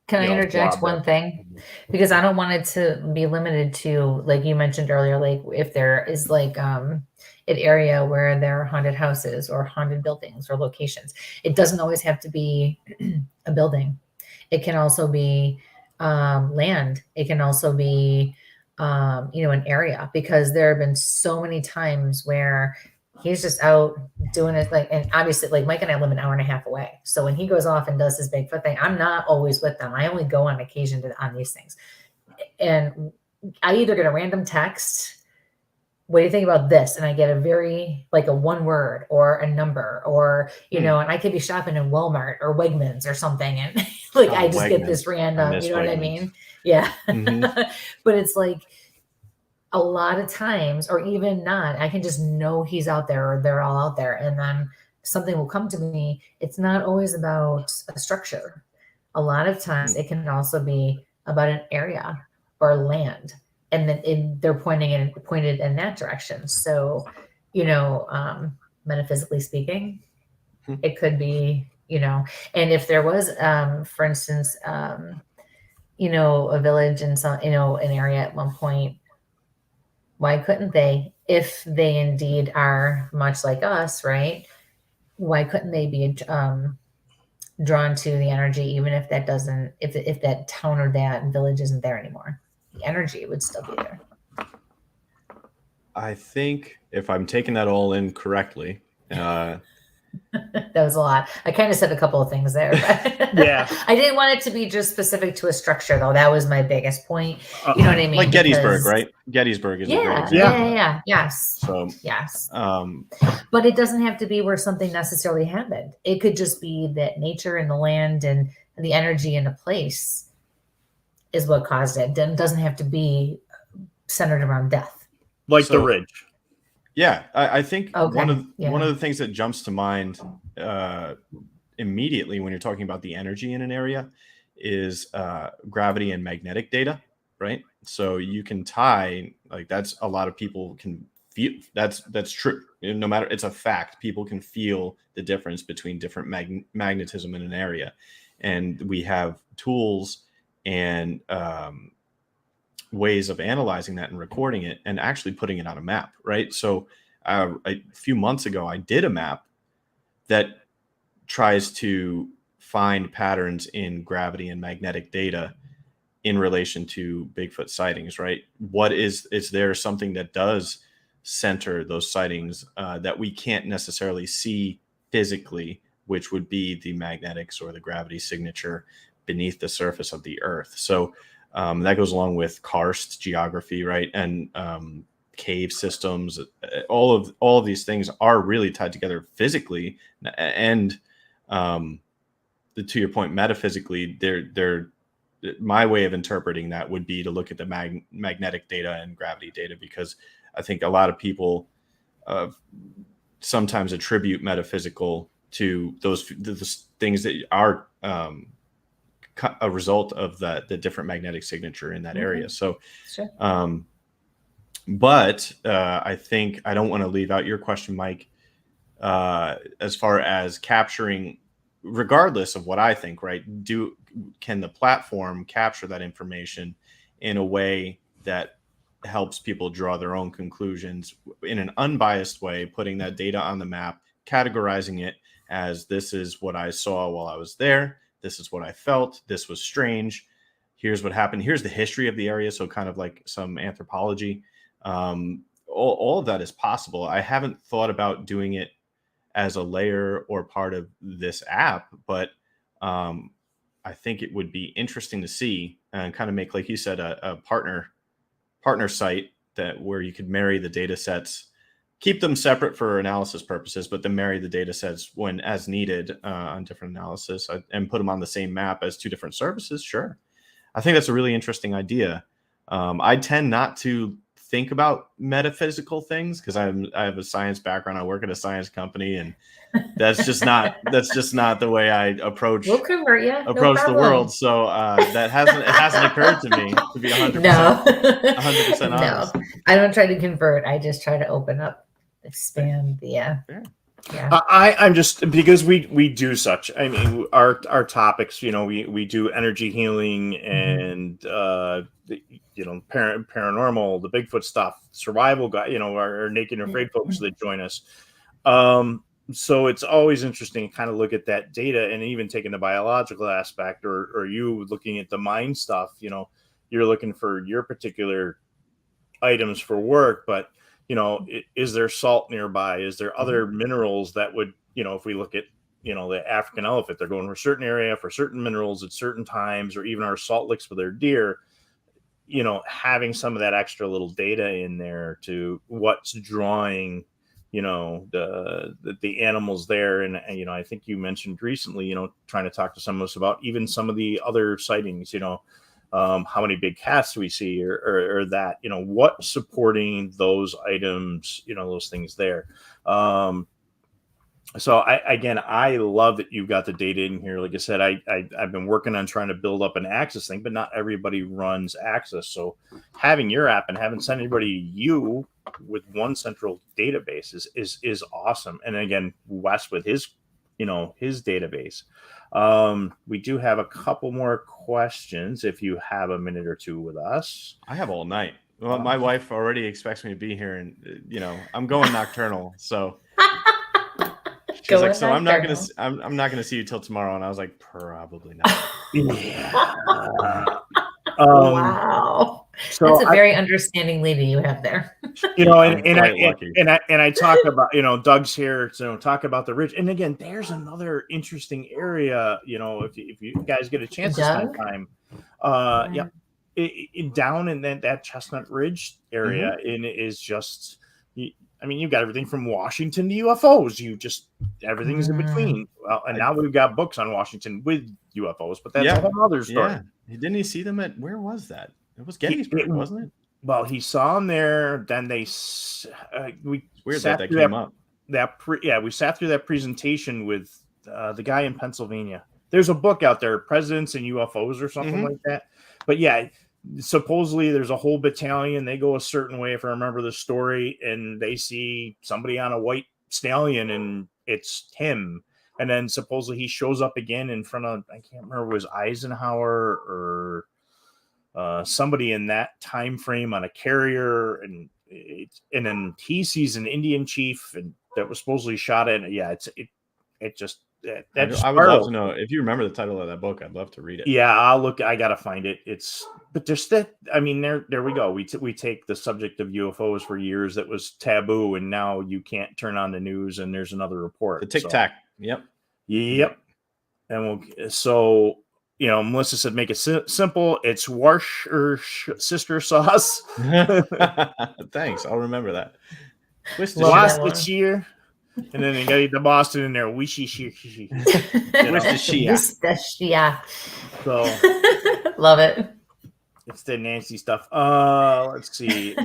Can I interject one thing? Because I don't want it to be limited to, like you mentioned earlier, like if there is like an area where there are haunted houses or haunted buildings or locations. It doesn't always have to be a building. It can also be land. It can also be, an area, because there have been so many times where he's just out doing it. Like, and obviously, like Mike and I live an hour and a half away. So when he goes off and does his Bigfoot thing, I'm not always with them. I only go on occasion on these things. And I either get a random text, what do you think about this? And I get a very, like a one word or a number, or, and I could be shopping in Walmart or Wegmans or something. And like, I just get this random, you know Wegmans. What I mean? Yeah. But it's like a lot of times, or even not, I can just know he's out there, or they're all out there. And then something will come to me. It's not always about a structure. A lot of times it can also be about an area or land. And then they're pointed in that direction. So, metaphysically speaking, it could be, and if there was, for instance, a village in some, an area at one point, why couldn't they, if they indeed are much like us, right? Why couldn't they be drawn to the energy, even if that doesn't, if that town or that village isn't there anymore? The energy would still be there. I think if I'm taking that all in correctly, that was a lot. I kind of said a couple of things there. But yeah. I didn't want it to be just specific to a structure, though. That was my biggest point. You know what I mean? Like Gettysburg, right? Gettysburg is a great example. Yeah. Yes. So yes. But it doesn't have to be where something necessarily happened. It could just be that nature and the land and the energy in a place is what caused it. It doesn't have to be centered around death. Like the Ridge. Yeah, I think one of Yeah. the things that jumps to mind immediately when you're talking about the energy in an area is gravity and magnetic data, right? So you can tie, like, that's a lot of people can feel, that's true. No matter, it's a fact. People can feel the difference between different magnetism in an area, and we have tools and ways of analyzing that and recording it and actually putting it on a map, right? So a few months ago, I did a map that tries to find patterns in gravity and magnetic data in relation to Bigfoot sightings, right? Is there something that does center those sightings that we can't necessarily see physically, which would be the magnetics or the gravity signature beneath the surface of the Earth? So that goes along with karst geography, right? And cave systems. All of these things are really tied together physically, and to your point, metaphysically. They're my way of interpreting that would be to look at the magnetic data and gravity data, because I think a lot of people sometimes attribute metaphysical to those things that are a result of the different magnetic signature in that area. So, sure. But I think I don't want to leave out your question, Mike, as far as capturing, regardless of what I think, right? Can the platform capture that information in a way that helps people draw their own conclusions in an unbiased way, putting that data on the map, categorizing it as, this is what I saw while I was there, this is what I felt, this was strange, here's what happened, here's the history of the area, so kind of like some anthropology. All of that is possible. I haven't thought about doing it as a layer or part of this app, but I think it would be interesting to see and kind of make, like you said, a partner site where you could marry the data sets, keep them separate for analysis purposes, but then marry the data sets when as needed on different analysis, and put them on the same map as two different services. Sure. I think that's a really interesting idea. I tend not to think about metaphysical things because I have a science background. I work at a science company, and that's just not the way I approach the world. So it hasn't occurred to me to be 100% honest. No, I don't try to convert. I just try to open up, expand. Yeah. I'm just, because we do such, I mean, our topics, we do energy healing and paranormal, the Bigfoot stuff, survival guy, our naked and afraid folks that join us. So it's always interesting to kind of look at that data, and even taking the biological aspect, or you looking at the mind stuff. You're looking for your particular items for work, but is there salt nearby? Is there other minerals that would, if we look at, the African elephant, they're going to a certain area for certain minerals at certain times, or even our salt licks with their deer, having some of that extra little data in there to what's drawing, the animals there. And I think you mentioned recently, trying to talk to some of us about even some of the other sightings, how many big cats we see, or that, what's supporting those items, those things there. So I love that you've got the data in here. Like I said, I've been working on trying to build up an Access thing, but not everybody runs Access. So having your app and having sent everybody you with one central database is awesome. And again, Wes with his database. We do have a couple more questions if you have a minute or two with us. I have all night. Well, my wife already expects me to be here, and I'm going nocturnal. So she's like, so I'm not gonna see you till tomorrow. And I was like, probably not. Yeah. Wow. So that's a very understanding lady you have there. And I talk about, Doug's here, so talk about the ridge. And again, there's another interesting area, if you guys get a chance to spend time, down in that Chestnut Ridge area, and it is just, you've got everything from Washington to UFOs. Everything's in between. Well, and now we've got books on Washington with UFOs, but that's a whole other story. Yeah. Didn't he see them where was that? It was Gettysburg, wasn't it? Well, he saw them there. Then we weird that came up. We sat through that presentation with the guy in Pennsylvania. There's a book out there, Presidents and UFOs or something like that. But supposedly there's a whole battalion. They go a certain way, if I remember the story, and they see somebody on a white stallion, and it's him. And then supposedly he shows up again in front of, I can't remember, it was Eisenhower or somebody in that time frame on a carrier, and then he sees an Indian chief, and that was supposedly shot at. Yeah, it just I would love to know if you remember the title of that book. I'd love to read it. Yeah, I'll look. I gotta find it. But there's that. I mean, there we go. We take the subject of UFOs for years that was taboo, and now you can't turn on the news and there's another report. The Tic Tac. Yep. And Melissa said, make it simple. It's Worcestershire sauce. Thanks. I'll remember that. Worcestershire. And then they got the Boston in there. Worcestershire. So love it. It's the Nancy stuff. Let's see.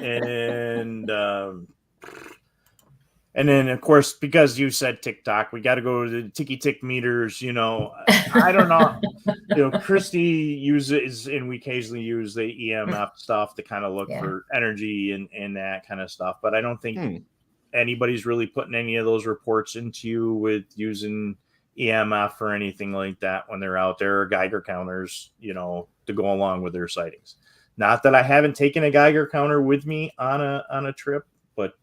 And then, of course, because you said TikTok, we got to go to the tick meters. I don't know. Kristie uses, and we occasionally use the EMF stuff to kind of look for energy and that kind of stuff. But I don't think anybody's really putting any of those reports into you with using EMF or anything like that when they're out there, or Geiger counters, to go along with their sightings. Not that I haven't taken a Geiger counter with me on a trip, but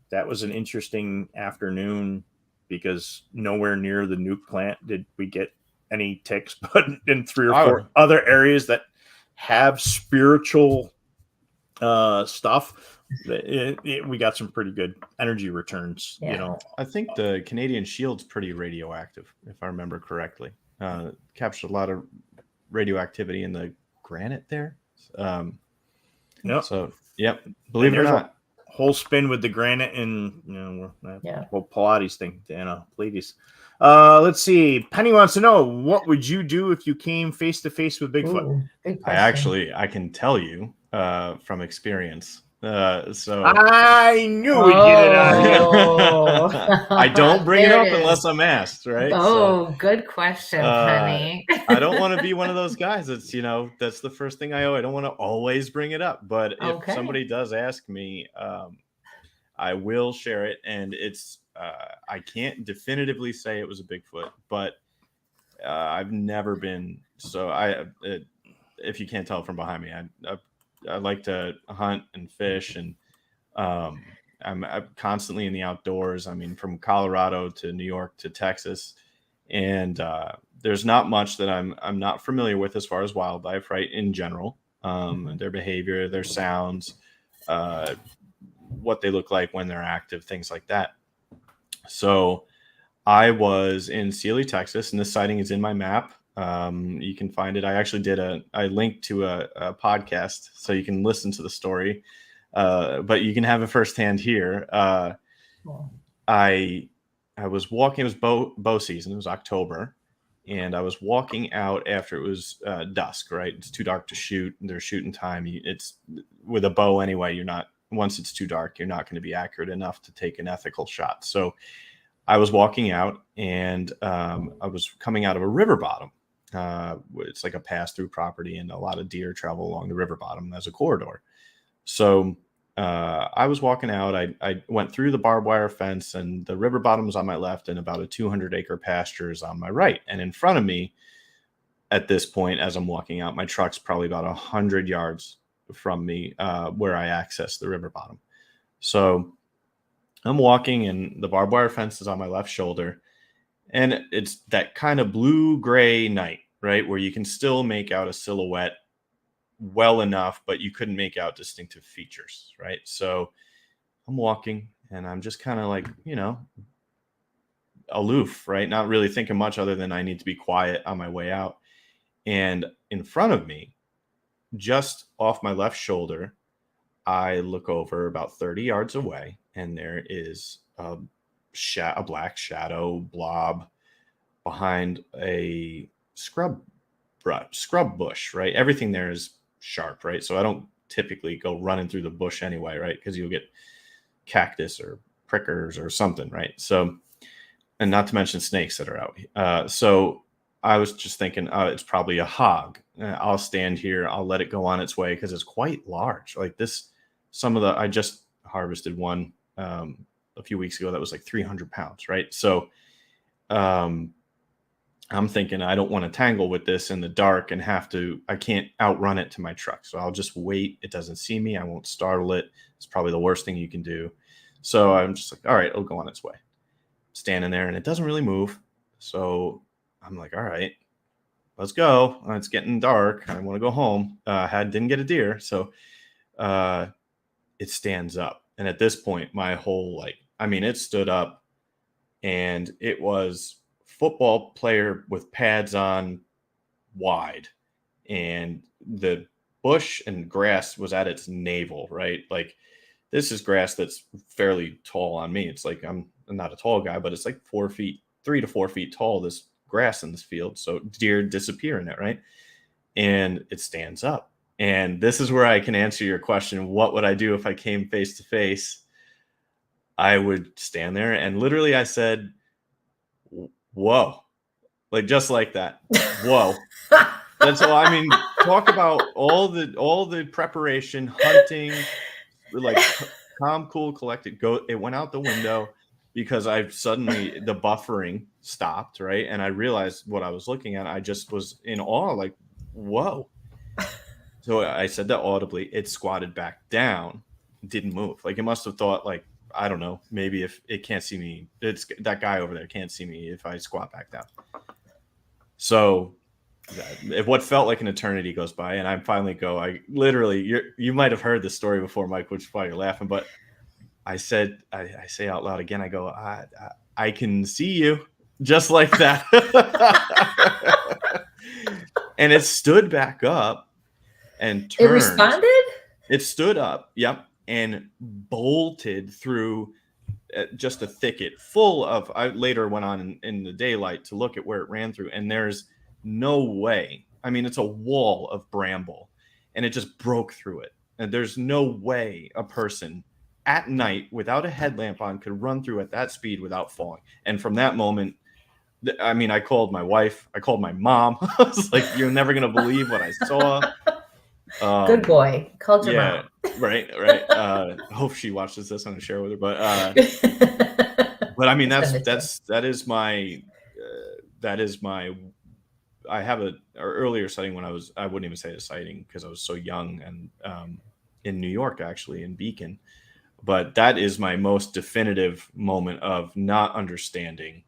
that was an interesting afternoon because nowhere near the nuke plant did we get any ticks, but in 3 or 4 other areas that have spiritual stuff, we got some pretty good energy returns. I think the Canadian Shield's pretty radioactive, if I remember correctly. Captured a lot of radioactivity in the granite there. So, believe it or not. Whole spin with the granite and whole Pilates thing, Pilates. Let's see. Penny wants to know, what would you do if you came face to face with Bigfoot? I can tell you from experience. So I knew we'd get it on. I don't bring it up unless I'm asked, right? Good question, Penny. I don't want to be one of those guys that's, that's the first thing I don't want to always bring it up. But if somebody does ask me, I will share it. And it's, I can't definitively say it was a Bigfoot, but I've never been. So if you can't tell from behind me, I like to hunt and fish, and I'm constantly in the outdoors. I mean, from Colorado to New York to Texas, and there's not much that I'm not familiar with as far as wildlife, right? In general, their behavior, their sounds, what they look like when they're active, things like that. So I was in Sealy, Texas, and this sighting is in my map. You can find it. I actually I linked to a podcast so you can listen to the story, but you can have it firsthand here. I was walking, it was bow season. It was October, and I was walking out after it was dusk, right? It's too dark to shoot. There's shooting time. It's with a bow anyway. Once it's too dark, you're not going to be accurate enough to take an ethical shot. So I was walking out, and I was coming out of a river bottom. It's like a pass-through property, and a lot of deer travel along the river bottom as a corridor. So I was walking out. I went through the barbed wire fence, and the river bottom was on my left, and about a 200-acre pasture is on my right. And in front of me, at this point, as I'm walking out, my truck's probably about 100 yards from me, where I access the river bottom. So I'm walking, and the barbed wire fence is on my left shoulder. And it's that kind of blue-gray night, right, where you can still make out a silhouette well enough, but you couldn't make out distinctive features, right? So I'm walking, and I'm just kind of like, aloof, right? Not really thinking much other than I need to be quiet on my way out. And in front of me, just off my left shoulder, I look over about 30 yards away, and there is a black shadow blob behind a scrub bush, right? Everything there is sharp, right? So I don't typically go running through the bush anyway, right? Because you'll get cactus or prickers or something, right? So, and not to mention snakes that are out. So I was just thinking, it's probably a hog. I'll stand here. I'll let it go on its way because it's quite large. Like this, I just harvested one a few weeks ago that was like 300 pounds, right? So I'm thinking I don't want to tangle with this in the dark and I can't outrun it to my truck. So I'll just wait. It doesn't see me. I won't startle it. It's probably the worst thing you can do. So I'm just like, all right, it'll go on its way. standing there and it doesn't really move. So I'm like, all right, let's go. It's getting dark. I want to go home. Didn't get a deer. So it stands up. And at this point, my whole it stood up, and it was football player with pads on wide, and the bush and grass was at its navel, right? Like, this is grass that's fairly tall on me. It's like, I'm not a tall guy, but it's like 3 to 4 feet tall, this grass in this field. So deer disappear in it, right? And it stands up. And this is where I can answer your question. What would I do if I came face to face? I would stand there, and literally I said, whoa, like, just like that. Whoa. That's all. I mean, talk about all the preparation, hunting, like, calm, cool, collected. It went out the window because the buffering stopped, right? And I realized what I was looking at. I just was in awe, like, whoa. So I said that audibly. It squatted back down, didn't move. Like, it must have thought, like, I don't know, maybe if it can't see me, it's that guy over there can't see me if I squat back down. So what felt like an eternity goes by, and I finally go, you might have heard this story before, Mike, which is why you're laughing, but I say out loud again, I go, I can see you, just like that. And it stood back up and turned. It responded? It stood up, yep, and bolted through just a thicket full of, I later went on in the daylight to look at where it ran through, and there's no way. I mean, it's a wall of bramble, and it just broke through it. And there's no way a person at night without a headlamp on could run through at that speed without falling. And from that moment, I mean, I called my wife, I called my mom. I was like, you're never going to believe what I saw. Good boy. Called your mom. Right. I hope she watches this. I'm going to share with her. But I mean, that is my, I have an earlier sighting when I wouldn't even say a sighting because I was so young, and in New York, actually, in Beacon. But that is my most definitive moment of not understanding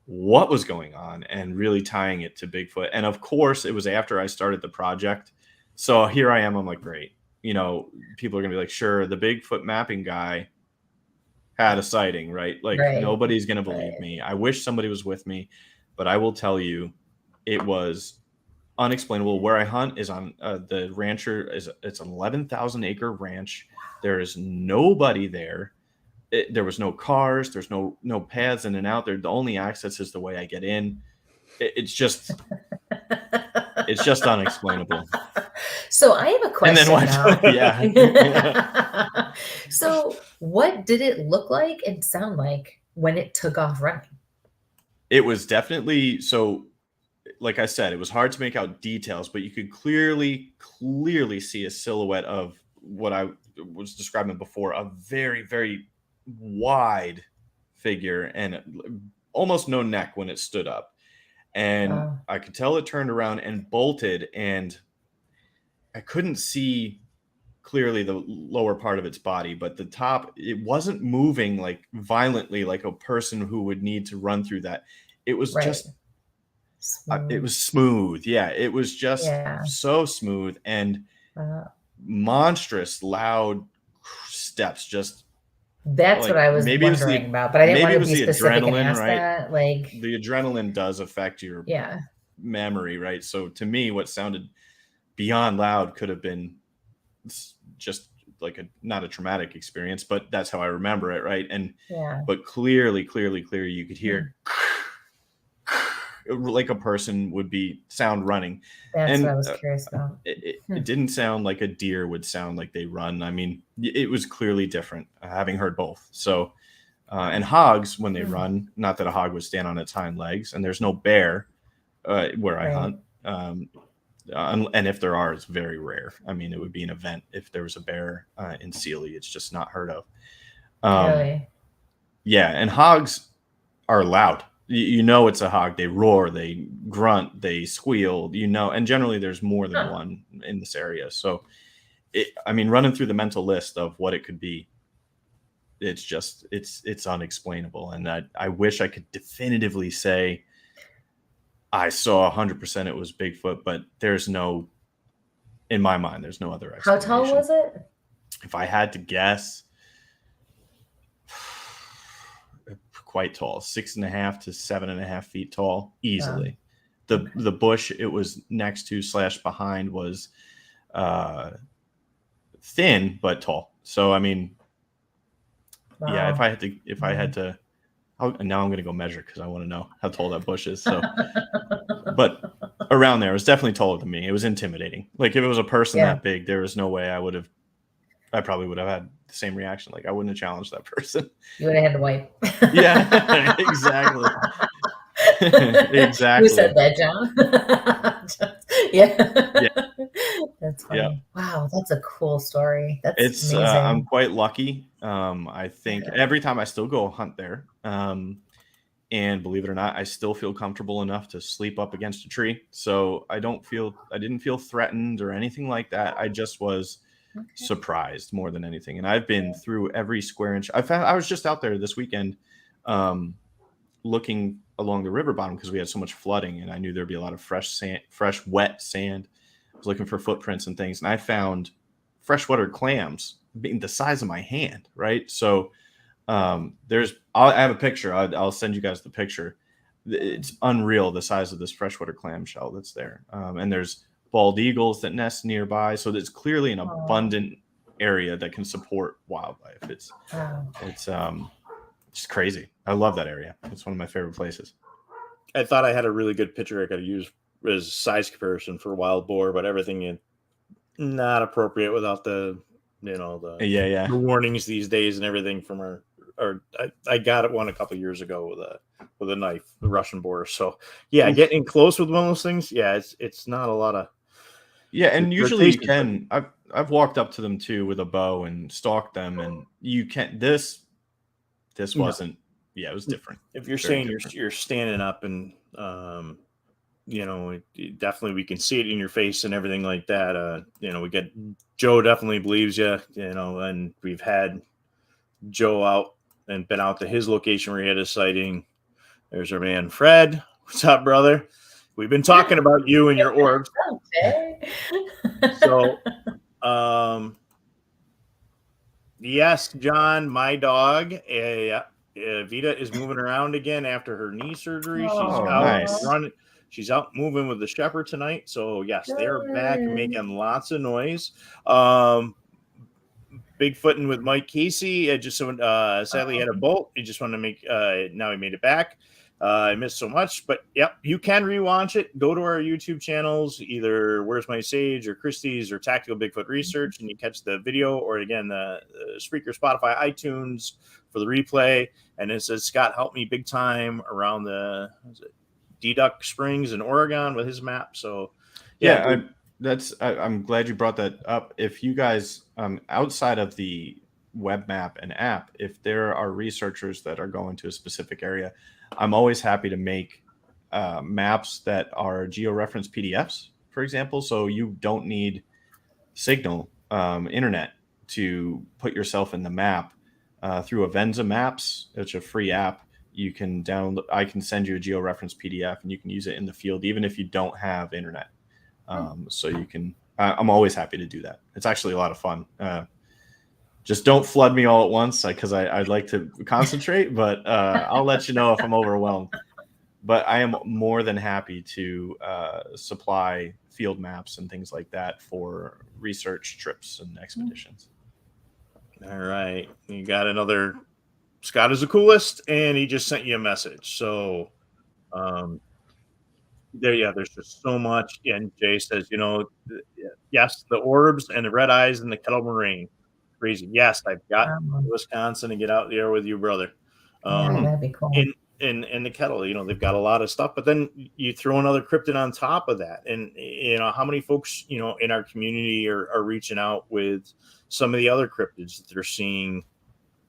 what was going on and really tying it to Bigfoot. And of course, it was after I started the project. So here I am. I'm like, great. You know, people are going to be like, sure, the Bigfoot mapping guy had a sighting, right? Like, nobody's going to believe me. I wish somebody was with me, but I will tell you, it was unexplainable. Where I hunt is on the rancher. It's an 11,000 acre ranch. There is nobody there. There was no cars. There's no paths in and out there. The only access is the way I get in. It's just unexplainable. So I have a question now. Yeah. So what did it look like and sound like when it took off running? It was definitely, so like I said, it was hard to make out details, but you could clearly see a silhouette of what I was describing before, a very, very wide figure and almost no neck when it stood up. And I could tell it turned around and bolted, and I couldn't see clearly the lower part of its body, but the top, it wasn't moving like violently like a person who would need to run through that. It was just smooth. It was smooth. Yeah, it was just so smooth and monstrous, loud steps. Just that's like, what I was wondering about, but I didn't want to be specific and ask that. Like, the adrenaline does affect your memory, right? So to me, what sounded beyond loud could have been just like not a traumatic experience, but that's how I remember it, right? And but clearly, you could hear like a person would be sound running. That's what I was curious about. It didn't sound like a deer would sound like they run. I mean, it was clearly different, having heard both. So, and hogs, when they run, not that a hog would stand on its hind legs, and there's no bear where I hunt. And if there are, it's very rare. I mean, it would be an event if there was a bear in Sealy. It's just not heard of. Really? Yeah, and hogs are loud. You know it's a hog. They roar, they grunt, they squeal, and generally there's more than one in this area. So, I mean, running through the mental list of what it could be, it's just it's unexplainable. And I wish I could definitively say I saw 100% it was Bigfoot, but there's no, in my mind, there's no other How explanation. tall was it? If I had to guess, quite tall, 6.5 to 7.5 feet tall, easily. The bush it was next to / behind was thin but tall. So I mean, yeah, if I had to, now I'm gonna go measure because I want to know how tall that bush is. So, but around there, it was definitely taller than me. It was intimidating. Like if it was a person that big, there was no way I probably would have had the same reaction. Like I wouldn't have challenged that person. You would have had to wipe. Yeah, exactly. Exactly. Who said that, John? Yeah. That's funny. Yeah. Wow, that's a cool story. That's amazing. I'm quite lucky. I think every time I still go hunt there. And believe it or not, I still feel comfortable enough to sleep up against a tree. So I didn't feel threatened or anything like that. I just was surprised more than anything. And I've been through every square inch. I was just out there this weekend looking along the river bottom because we had so much flooding and I knew there'd be a lot of fresh, wet sand. I was looking for footprints and things. And I found freshwater clams being the size of my hand. Right. So I have a picture. I'll send you guys the picture. It's unreal, the size of this freshwater clam shell that's there. And there's bald eagles that nest nearby. So there's clearly an abundant area that can support wildlife. It's just crazy. I love that area. It's one of my favorite places. I thought I had a really good picture I could use as size comparison for wild boar, but everything not appropriate without the the warnings these days and everything from I got one a couple years ago with a knife, the Russian boar. So getting close with one of those things, it's not a lot of and usually you can. I've walked up to them too with a bow and stalked them, and you can't. This wasn't. Yeah, it was different. If you're saying you're standing up and definitely we can see it in your face and everything like that. We get Joe definitely believes you, and we've had Joe out and been out to his location where he had a sighting. There's our man Fred. What's up, brother? We've been talking about you and your orbs. So, yes, John, my dog, Vita is moving around again after her knee surgery. She's out running. She's out moving with the shepherd tonight. So yes, they're back making lots of noise. Bigfooting with Mike Casey. I just sadly had a bolt. He just wanted to make. Now he made it back. I missed so much, but you can rewatch it. Go to our YouTube channels, either Where's My Sage or Kristie's or Tactical Bigfoot Research, and you catch the video, or again the Spreaker, Spotify, iTunes for the replay. And it says Scott helped me big time around the Deduck Springs in Oregon with his map. So I'm glad you brought that up. If you guys outside of the web map and app, if there are researchers that are going to a specific area, I'm always happy to make maps that are georeference PDFs, for example. So you don't need signal internet to put yourself in the map through Avenza Maps. It's a free app. You can download. I can send you a georeference PDF, and you can use it in the field, even if you don't have internet. So you can. I'm always happy to do that. It's actually a lot of fun. Just don't flood me all at once, because I'd like to concentrate. But I'll let you know if I'm overwhelmed. But I am more than happy to supply field maps and things like that for research trips and expeditions. All right, you got another. Scott is the coolest, and he just sent you a message. So, there's just so much. And Jay says, yes, the orbs and the red eyes and the kettle moraine, crazy. Yes, I've got Wisconsin to get out there with you, brother. That'd be cool. In the kettle, they've got a lot of stuff, but then you throw another cryptid on top of that, and how many folks in our community are reaching out with some of the other cryptids that they're seeing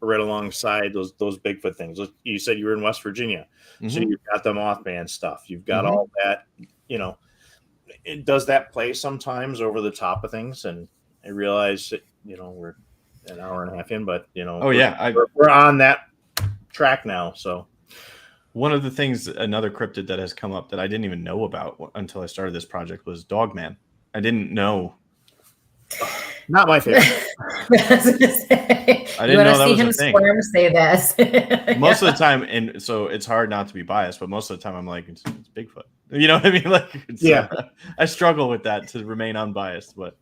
right alongside those Bigfoot things. You said you were in West Virginia, so you've got the Mothman stuff. You've got all that. It does that play sometimes over the top of things, and I realize that we're an hour and a half in, but we're on that track now. So one of the things, another cryptid that has come up that I didn't even know about until I started this project was Dogman. I didn't know. Not my favorite. I didn't know that was a thing. Say this. Most of the time, and so it's hard not to be biased, but most of the time I'm like, it's Bigfoot. You know what I mean? Like, I struggle with that to remain unbiased. But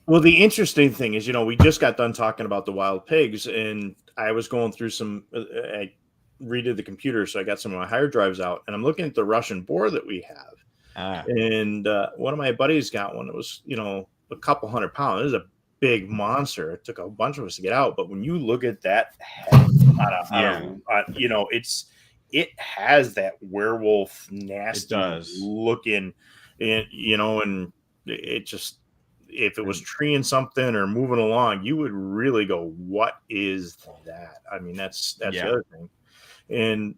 well, the interesting thing is, we just got done talking about the wild pigs, and I was going through some. I redid the computer, so I got some of my hard drives out, and I'm looking at the Russian boar that we have, and one of my buddies got one that was, a couple 100 pounds. It is a big monster. It took a bunch of us to get out, but when you look at that head it has that werewolf nasty looking, and it just, if it was treeing something or moving along, you would really go, what is that? I mean, that's the other thing. And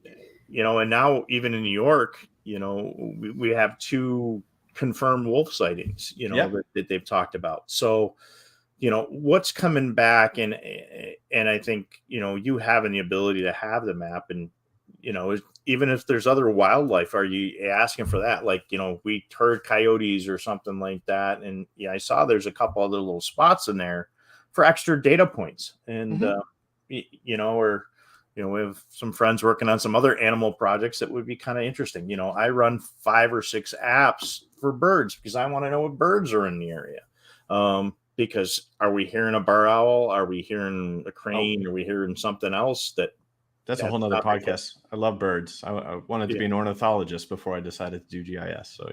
and now even in New York, we have 2 confirmed wolf sightings, that they've talked about. So, what's coming back, and I think, you having the ability to have the map, and, even if there's other wildlife, are you asking for that? Like, we heard coyotes or something like that. And I saw there's a couple other little spots in there for extra data points. And, we have some friends working on some other animal projects that would be kind of interesting. I run 5 or 6 apps for birds because I want to know what birds are in the area. Because are we hearing a bar owl? Are we hearing a crane? Are we hearing something else? That's a whole nother podcast. I love birds. I wanted to be an ornithologist before I decided to do GIS. So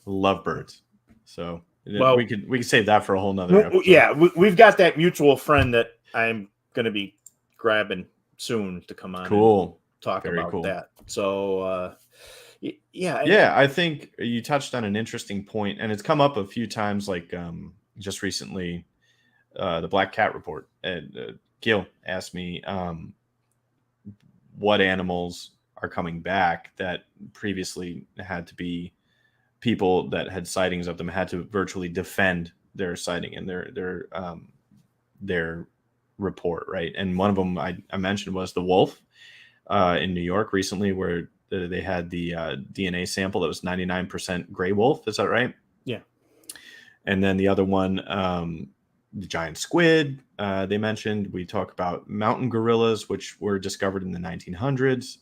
love birds. So we could save that for a whole nother episode. Yeah, we've got that mutual friend that I'm going to be grabbing soon to come on. Cool. Talk about that. So I think you touched on an interesting point, and it's come up a few times, like just recently, the Black Cat report. And Gil asked me what animals are coming back that previously had to be people that had sightings of them had to virtually defend their sighting and their report, right? And one of them I mentioned was the wolf in New York recently, where they had the DNA sample that was 99% gray wolf. Is that right? Yeah. And then the other one, the giant squid, they mentioned. We talk about mountain gorillas, which were discovered in the 1900s,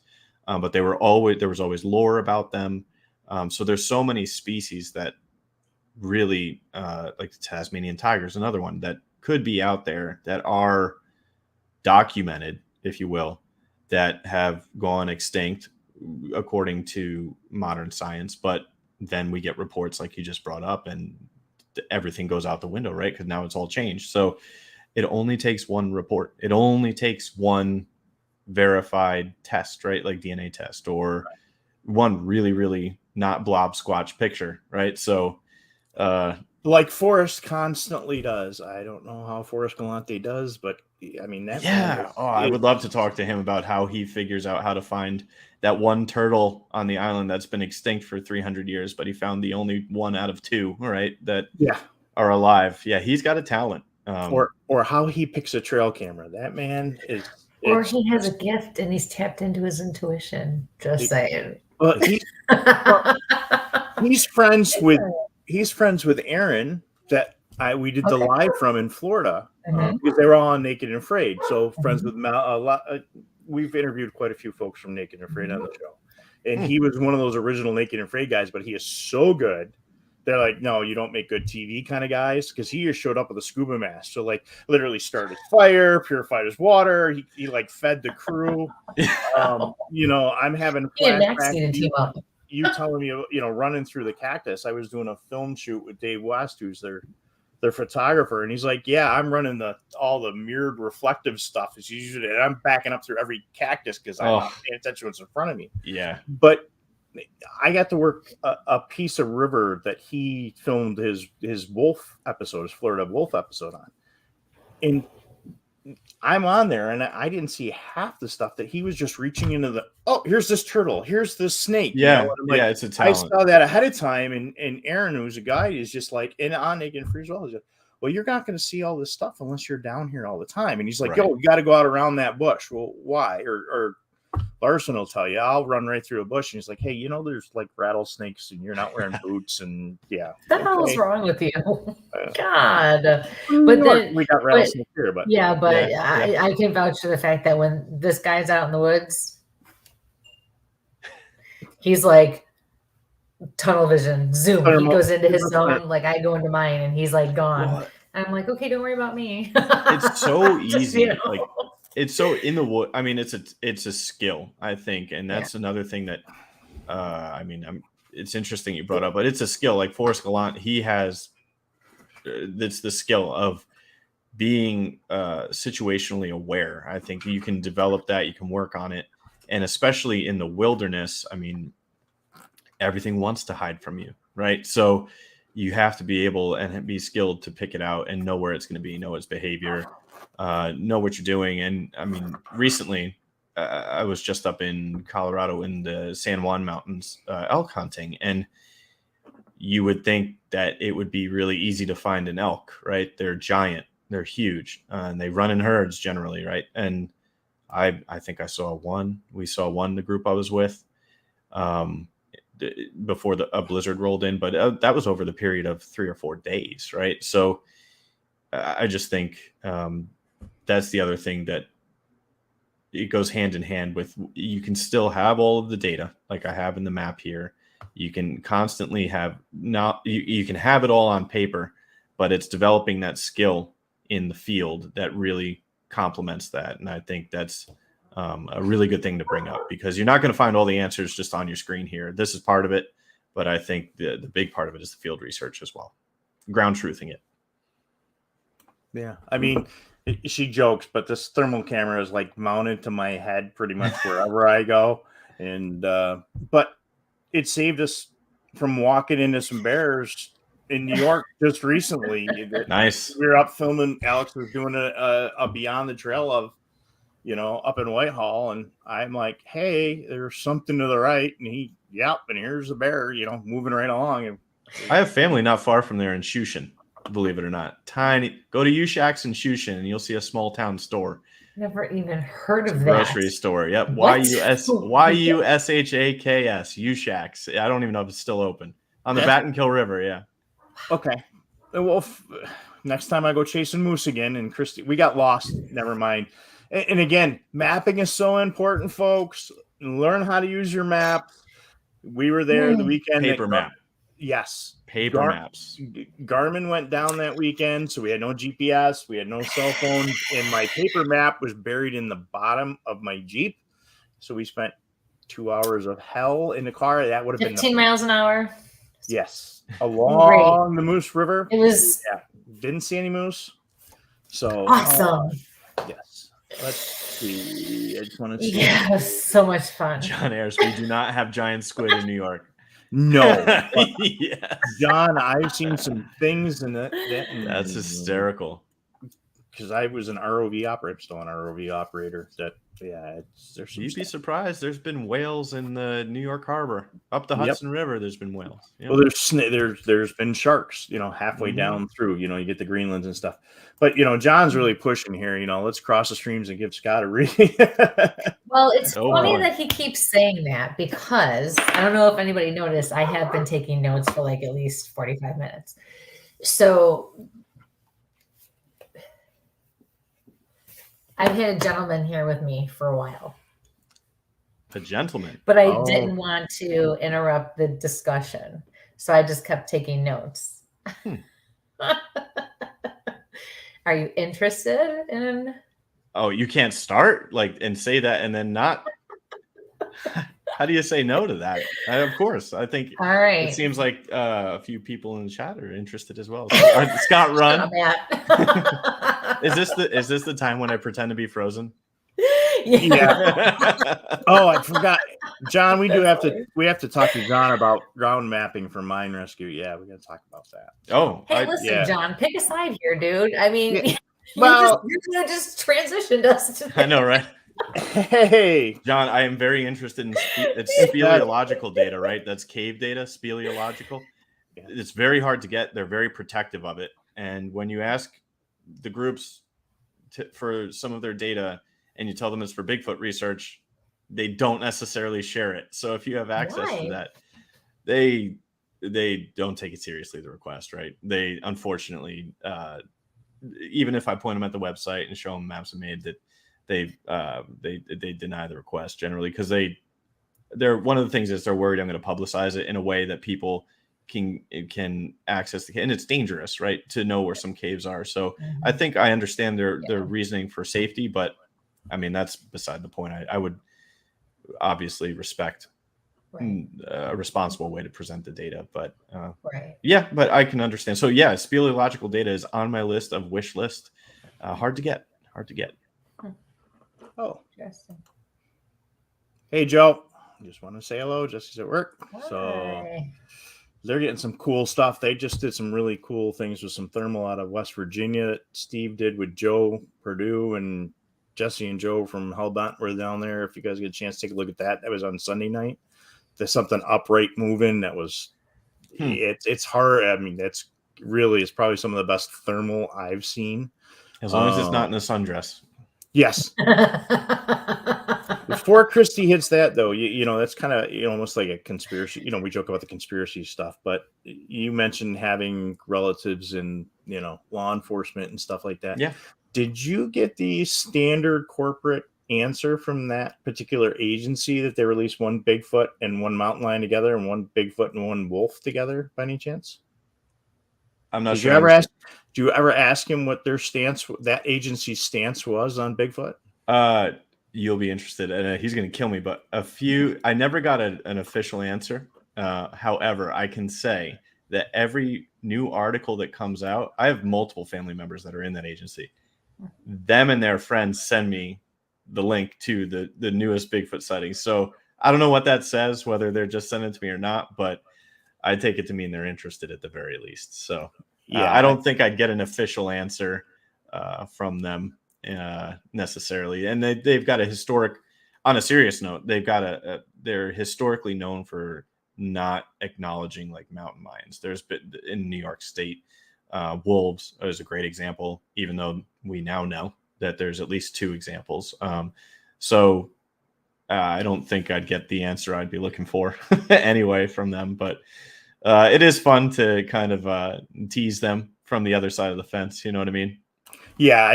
but there was always lore about them. So there's so many species that really, like the Tasmanian tiger is another one that could be out there that are documented, if you will, that have gone extinct according to modern science. But then we get reports like you just brought up, and everything goes out the window, right? Because now it's all changed. So it only takes one report. It only takes one verified test, right? Like DNA test, or one really, really not blob squatch picture, right? So like Forrest constantly does. I don't know how Forrest Galante does, but I mean, I would love to talk to him about how he figures out how to find that one turtle on the island that's been extinct for 300 years, but he found the only one out of 2, right, that are alive. Yeah, he's got a talent. Or how he picks a trail camera. That man is. Or he has a gift and he's tapped into his intuition. Just saying. Well, he's friends with Aaron that we did the live from in Florida because they were all on Naked and Afraid. So friends with Mal. We've interviewed quite a few folks from Naked and Afraid on the show, and he was one of those original Naked and Afraid guys. But he is so good. They're like, no, you don't make good TV kind of guys, because he just showed up with a scuba mask. So like literally started fire, purified his water. He like fed the crew. I'm having flashbacks. You telling me, running through the cactus. I was doing a film shoot with Dave West, who's their photographer, and he's like, yeah, I'm running all the mirrored reflective stuff is usually, and I'm backing up through every cactus because I'm not paying attention to what's in front of me. Yeah. But I got to work a piece of river that he filmed his wolf episode, his Florida wolf episode on. And I'm on there, and I didn't see half the stuff that he was just reaching into here's this turtle, here's this snake. Yeah, it's a talent. I saw that ahead of time, and Aaron, who's a guy, is just like, and on Naked and Free as well, is just, well, you're not going to see all this stuff unless you're down here all the time. And he's like, Right. yo, you got to go out around that bush. Well, why? Or Larson will tell you, I'll run right through a bush. And he's like, hey, you know, there's like rattlesnakes and you're not wearing boots. And yeah. What the hell is wrong with you? God. But then we got rattlesnakes here, but yeah, but I can vouch for the fact that when this guy's out in the woods, he's like tunnel vision, zoom. He goes into his zone, like I go into mine, and he's like gone. What? And I'm like, okay, don't worry about me. It's so easy. You know? Like it's so in the wood. I mean, it's a skill, I think, and that's another thing that it's interesting you brought up, but it's a skill. Like Forrest Gallant, he has it's the skill of being situationally aware. I think you can develop that, you can work on it, and especially in the wilderness, I mean, everything wants to hide from you, right? So you have to be able and be skilled to pick it out and know where it's going to be, know its behavior, know what you're doing. And I mean, recently I was just up in Colorado in the San Juan Mountains elk hunting, and you would think that it would be really easy to find an elk, right? They're giant, they're huge, and they run in herds generally, right? And I think I saw one. We saw one, the group I was with, before a blizzard rolled in, but that was over the period of 3 or 4 days, right? So I just think that's the other thing, that it goes hand in hand with, you can still have all of the data like I have in the map here. You can constantly have you can have it all on paper, but it's developing that skill in the field that really complements that. And I think that's a really good thing to bring up, because you're not going to find all the answers just on your screen here. This is part of it, but I think the big part of it is the field research as well, ground truthing it. Yeah, I mean, she jokes, but this thermal camera is like mounted to my head pretty much wherever I go, and but it saved us from walking into some bears in New York just recently. Nice. We were up filming. Alex was doing a Beyond the Trail of, up in Whitehall, and I'm like, hey, there's something to the right, and and here's a bear, moving right along. And I have family not far from there in Shushan, believe it or not. Tiny. Go to U-Shacks in Shushan, and you'll see a small town store. Never even heard of that. Grocery store. Yep. Y-U-S-H-A-K-S. U-Shacks. I don't even know if it's still open. On the Battenkill River, yeah. Okay. Well, next time I go chasing moose again, and Kristie, we got lost. Never mind. And again, mapping is so important, folks. Learn how to use your map. We were there the weekend. Paper map. Yes. Paper maps. Garmin went down that weekend, so we had no GPS. We had no cell phones. And my paper map was buried in the bottom of my Jeep. So we spent 2 hours of hell in the car. That would have been 15 miles an hour. Yes. Along the Moose River. It was. Yeah. Didn't see any moose. So awesome. Yes. Let's see. I just want to see. Yeah, it was so much fun. John Ayers, we do not have giant squid in New York. No. Yes. John, I've seen some things in that. That's hysterical. Because I was an ROV operator, still an ROV operator. You'd be surprised. There's been whales in the New York Harbor, up the Hudson River. There's been whales. Yep. Well, there's been sharks. Halfway down through. You get the Greenlands and stuff. But John's really pushing here. Let's cross the streams and give Scott a read. Well, it's funny that he keeps saying that, because I don't know if anybody noticed, I have been taking notes for like at least 45 minutes. So I've had a gentleman here with me for a while. A gentleman. But I didn't want to interrupt the discussion, so I just kept taking notes. Are you interested in? Oh, you can't start and say that and then not. How do you say no to that? Of course, I think. All right. It seems like a few people in the chat are interested as well. Scott, run. Is this the time when I pretend to be frozen? Yeah. Oh, I forgot, John. We have to talk to John about ground mapping for mine rescue. Yeah, we got to talk about that. Oh, hey, listen, John, pick a side here, dude. I mean, well, you just transitioned us to. I know, right? Hey, John, I am very interested in speleological data, right? That's cave data, speleological. It's very hard to get. They're very protective of it. And when you ask the groups for some of their data and you tell them it's for Bigfoot research, they don't necessarily share it. So if you have access to that, they don't take it seriously, the request, right? They unfortunately, even if I point them at the website and show them maps I made, that they deny the request generally, because they're one of the things is they're worried I'm going to publicize it in a way that people can access the cave, and it's dangerous, right, to know where some caves are. So I think I understand their reasoning for safety, but I mean, that's beside the point. I would obviously respect a responsible way to present the data, but yeah, but I can understand. So yeah, speleological data is on my list of wish list. Hard to get. Oh, interesting. Hey, Joe. Just want to say hello. Jesse's at work. So they're getting some cool stuff. They just did some really cool things with some thermal out of West Virginia that Steve did with Joe Purdue, and Jesse and Joe from Hellbent were down there. If you guys get a chance, take a look at that. That was on Sunday night. There's something upright moving that was it's hard. I mean, it's probably some of the best thermal I've seen. As long as it's not in a sundress. Yes. Before Kristie hits that, though, you know, that's kind of almost like a conspiracy. You know, we joke about the conspiracy stuff, but you mentioned having relatives in, law enforcement and stuff like that. Yeah. Did you get the standard corporate answer from that particular agency that they released one Bigfoot and one mountain lion together and one Bigfoot and one wolf together by any chance? I'm not sure. Do you ever ask him what their stance, that agency's stance was on Bigfoot? You'll be interested, and he's going to kill me, but I never got an official answer. However, I can say that every new article that comes out, I have multiple family members that are in that agency. Them and their friends send me the link to the newest Bigfoot sightings. So I don't know what that says, whether they're just sending it to me or not, but I take it to mean they're interested at the very least. So I don't think I'd get an official answer from them necessarily. And they've got on a serious note, they're historically known for not acknowledging like mountain lions. There's been in New York State, wolves is a great example, even though we now know that there's at least 2 examples. So I don't think I'd get the answer I'd be looking for anyway from them, but it is fun to kind of tease them from the other side of the fence. You know what I mean? Yeah,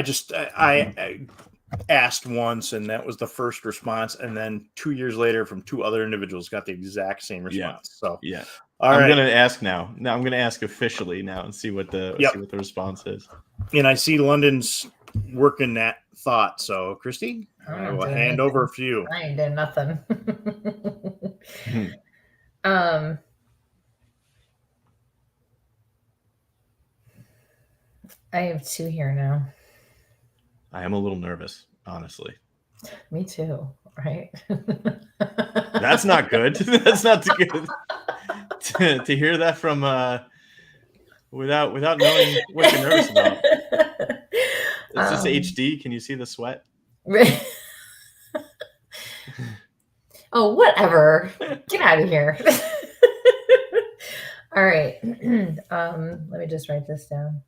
I asked once, and that was the first response, and then 2 years later, from 2 other individuals, got the exact same response. So yeah, I'm going to ask now. Now I'm going to ask officially now and see what the response is. And I see London's working that thought. So Kristie, I will hand over for you. I ain't doing nothing. I have 2 here now. I am a little nervous, honestly. Me too, right? That's not good. That's not too good to hear that from without knowing what you're nervous about. Is this HD? Can you see the sweat? Oh, whatever. Get out of here. All right. Let me just write this down.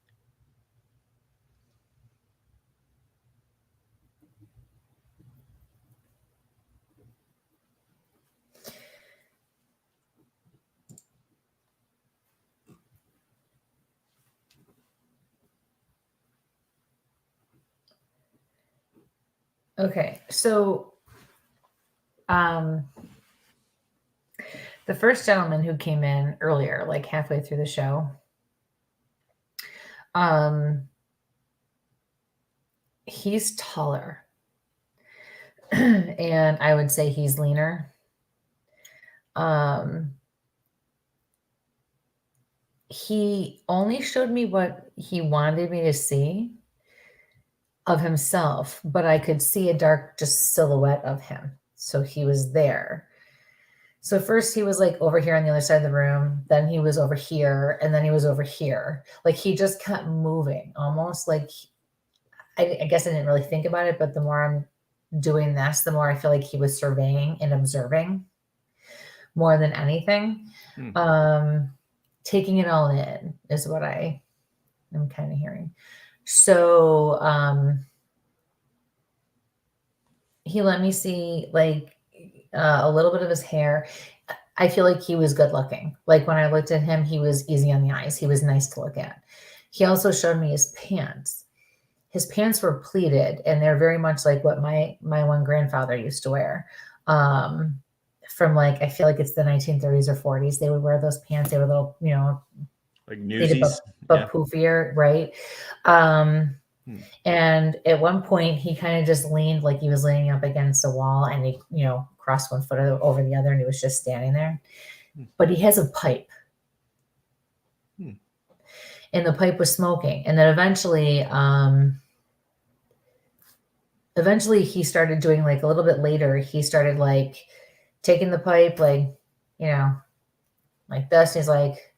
Okay, so the first gentleman who came in earlier, like halfway through the show, he's taller, and I would say he's leaner. He only showed me what he wanted me to see of himself, but I could see a dark just silhouette of him. So he was there. So first he was like over here on the other side of the room, then he was over here, and then he was over here. Like he just kept moving, almost like, I guess I didn't really think about it, but the more I'm doing this, the more I feel like he was surveying and observing more than anything. Taking it all in is what I I'm kind of hearing. So he let me see like a little bit of his hair. I feel like he was good looking. Like when I looked at him, he was easy on the eyes. He was nice to look at. He also showed me his pants. His pants were pleated, and they're very much like what my one grandfather used to wear. From like, I feel like it's the 1930s or 40s. They would wear those pants. They were little, you know, like newsies, but poofier, right? And at one point, he kind of just leaned like he was leaning up against a wall, and he, you know, crossed one foot over the other, and he was just standing there. But he has a pipe. And the pipe was smoking. And then eventually he started doing like a little bit later, he started like taking the pipe, like, you know, like this. And he's like,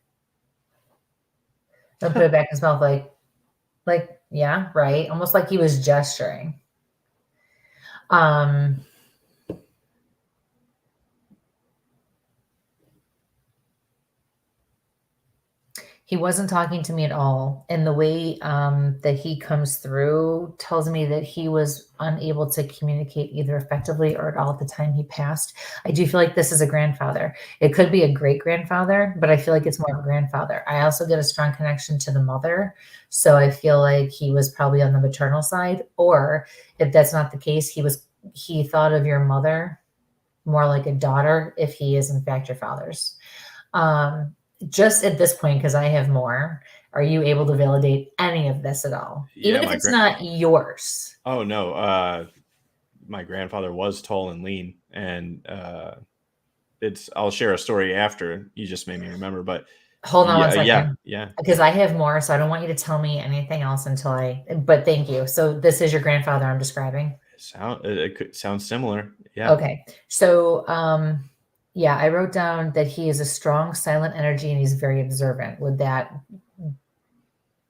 then put it back in his mouth, like, yeah, right. Almost like he was gesturing. He wasn't talking to me at all. And the way that he comes through tells me that he was unable to communicate either effectively or at all at the time he passed. I do feel like this is a grandfather. It could be a great grandfather, but I feel like it's more of a grandfather. I also get a strong connection to the mother. So I feel like he was probably on the maternal side. Or if that's not the case, he thought of your mother more like a daughter if he is in fact your father's. Just at this point, because I have more, are you able to validate any of this at all? Even if it's not yours. Oh, no. My grandfather was tall and lean. And I'll share a story after. You just made me remember. But hold on 1 second. Yeah. Because I have more, so I don't want you to tell me anything else but thank you. So this is your grandfather I'm describing? It could sound similar. Yeah. Okay. So, yeah, I wrote down that he is a strong, silent energy and he's very observant. Would that?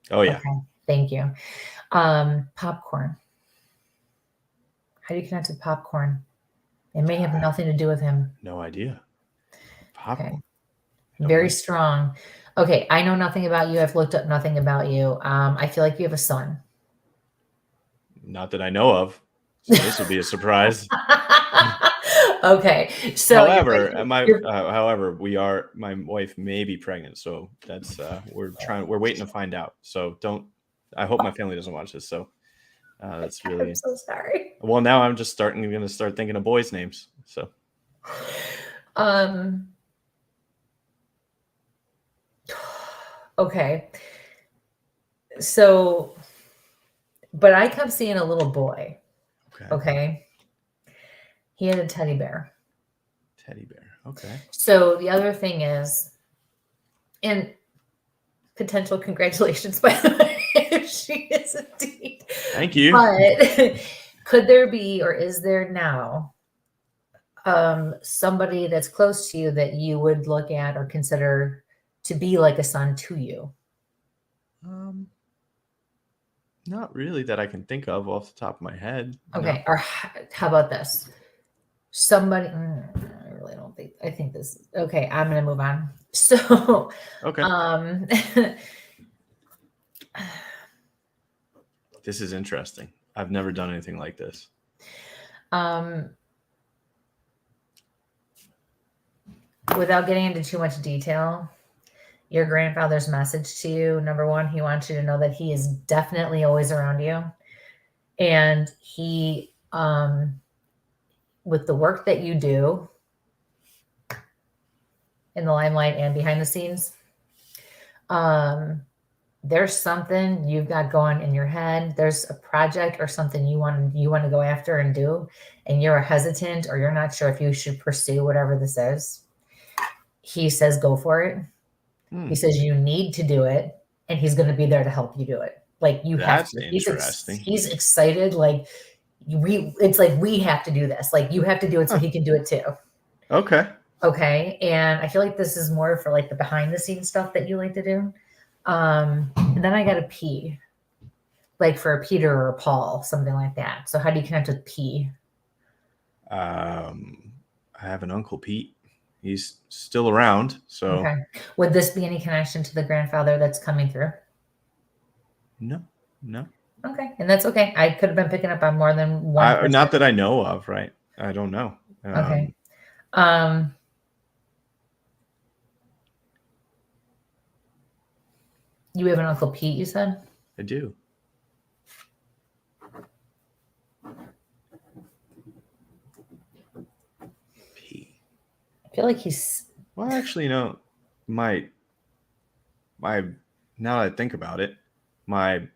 Oh, yeah. Okay. Thank you. Popcorn. How do you connect with popcorn? It may have nothing to do with him. No idea. Popcorn. Okay. Very strong. Okay. I know nothing about you. I've looked up nothing about you. I feel like you have a son. Not that I know of. So this will be a surprise. Okay. So however, my wife may be pregnant, so that's we're waiting to find out. So I hope my family doesn't watch this. So that's really, I'm so sorry. Well, now I'm just going to start thinking of boys' names. So okay. So, but I kept seeing a little boy. Okay. He had a teddy bear. Okay. So the other thing is, and potential congratulations, by the way, she is indeed. Thank you. But could there be, or is there now, somebody that's close to you that you would look at or consider to be like a son to you? Not really that I can think of off the top of my head. Okay. No. Or how about this? Somebody, I really don't think, I think this, okay, I'm going to move on. So, okay. This is interesting. I've never done anything like this. Without getting into too much detail, your grandfather's message to you, number one, he wants you to know that he is definitely always around you. And he, with the work that you do in the limelight and behind the scenes, there's something you've got going in your head. There's a project or something you want to go after and do, and you're hesitant or you're not sure if you should pursue whatever this is. He says, go for it. He says you need to do it, and he's going to be there to help you do it. Like you have to. Interesting. He's excited. Like it's like we have to do this. Like you have to do it so he can do it too. Okay. Okay. And I feel like this is more for like the behind the scenes stuff that you like to do. And then I got a P, like for a Peter or a Paul, something like that. So how do you connect with P? I have an Uncle Pete. He's still around. So okay. Would this be any connection to the grandfather that's coming through? No. Okay, and that's okay. I could have been picking up on more than one person. Not that I know of, right? I don't know. Okay. You have an Uncle Pete, you said? I do. Pete. I feel like he's... Well, actually, my now that I think about it, my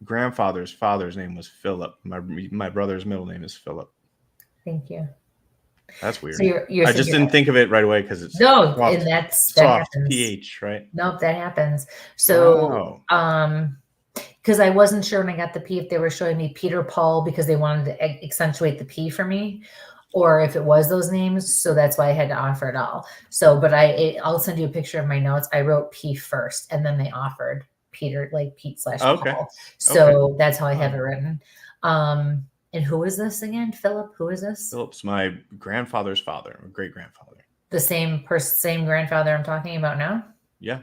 grandfather's father's name was Philip. My brother's middle name is Philip. Thank you. That's weird. So I just didn't think of it right away because it's soft, and that happens. PH, right? Nope, that happens. So because I wasn't sure when I got the P if they were showing me Peter Paul because they wanted to accentuate the P for me, or if it was those names. So that's why I had to offer it all. So, but I'll send you a picture of my notes. I wrote P first, and then they offered Peter, like Pete / Paul. So that's how I have it written. And who is this again? Philip? Who is this? Philip's my grandfather's father, or great grandfather. The same grandfather I'm talking about now? Yeah.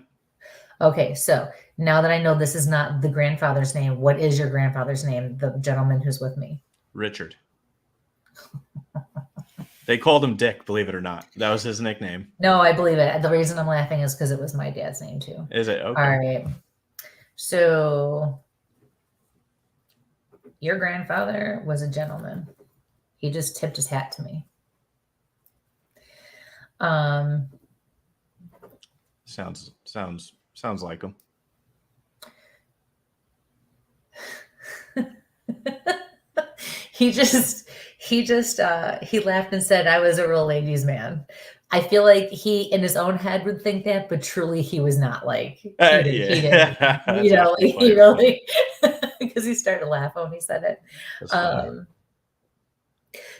Okay, so now that I know this is not the grandfather's name, what is your grandfather's name? The gentleman who's with me. Richard. They called him Dick, believe it or not. That was his nickname. No, I believe it. The reason I'm laughing is because it was my dad's name too. Is it? Okay. All right. So your grandfather was a gentleman. He just tipped his hat to me. Sounds like him. He laughed and said I was a real ladies' man. I feel like he in his own head would think that, but truly he was not. Like he didn't. He really because he started laughing when he said it.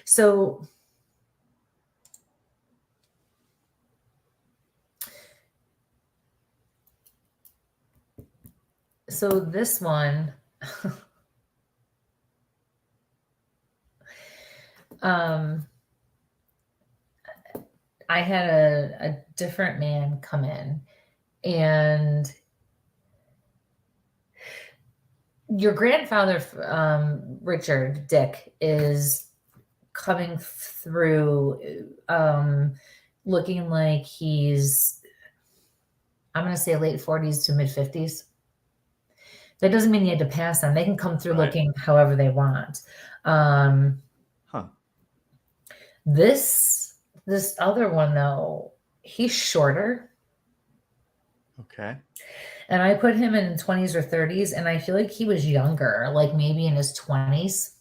So this one, I had a different man come in, and your grandfather, Richard Dick, is coming through, looking like he's, I'm going to say late 40s to mid 50s. That doesn't mean you had to pass them. They can come through looking however they want. This other one though, he's shorter. Okay. And I put him in 20s or 30s, and I feel like he was younger, like maybe in his 20s.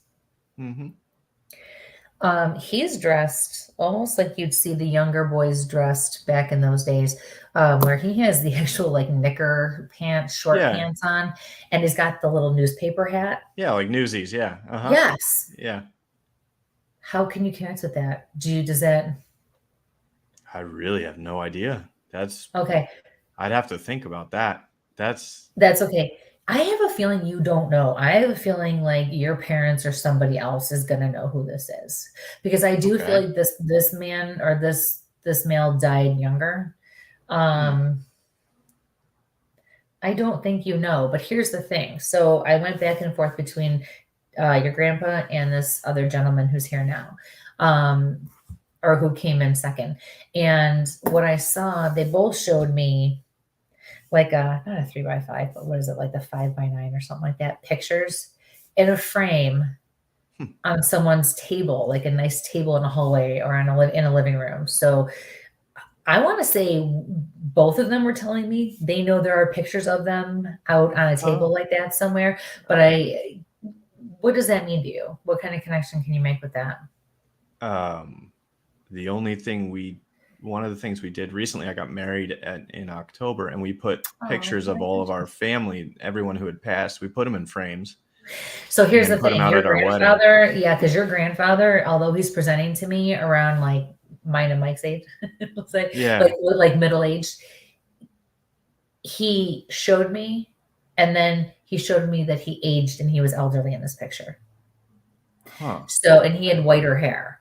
Mm-hmm. He's dressed almost like you'd see the younger boys dressed back in those days, where he has the actual like knicker pants, short pants on, and he's got the little newspaper hat. Yeah, like Newsies. Yeah. Uh-huh. Yes. Yeah. How can you connect with that? Does that? I really have no idea. That's okay. I'd have to think about that. That's okay. I have a feeling you don't know. I have a feeling like your parents or somebody else is going to know who this is, because I do feel like this man or this male died younger. I don't think you know, but here's the thing. So I went back and forth between your grandpa and this other gentleman who's here now, or who came in second. And what I saw, they both showed me like not a 3x5, but what is it, like the 5x9 or something like that, pictures in a frame on someone's table, like a nice table in a hallway or in a living room. So I want to say both of them were telling me they know there are pictures of them out on a table like that somewhere. But what does that mean to you? What kind of connection can you make with that? The only thing one of the things we did recently, I got married in October, and we put pictures of all of our family, everyone who had passed. We put them in frames. So here's the thing, your grandfather, because your grandfather, although he's presenting to me around like mine and Mike's age, looks like, like middle-aged, he showed me, and then he showed me that he aged and he was elderly in this picture. So, and he had whiter hair.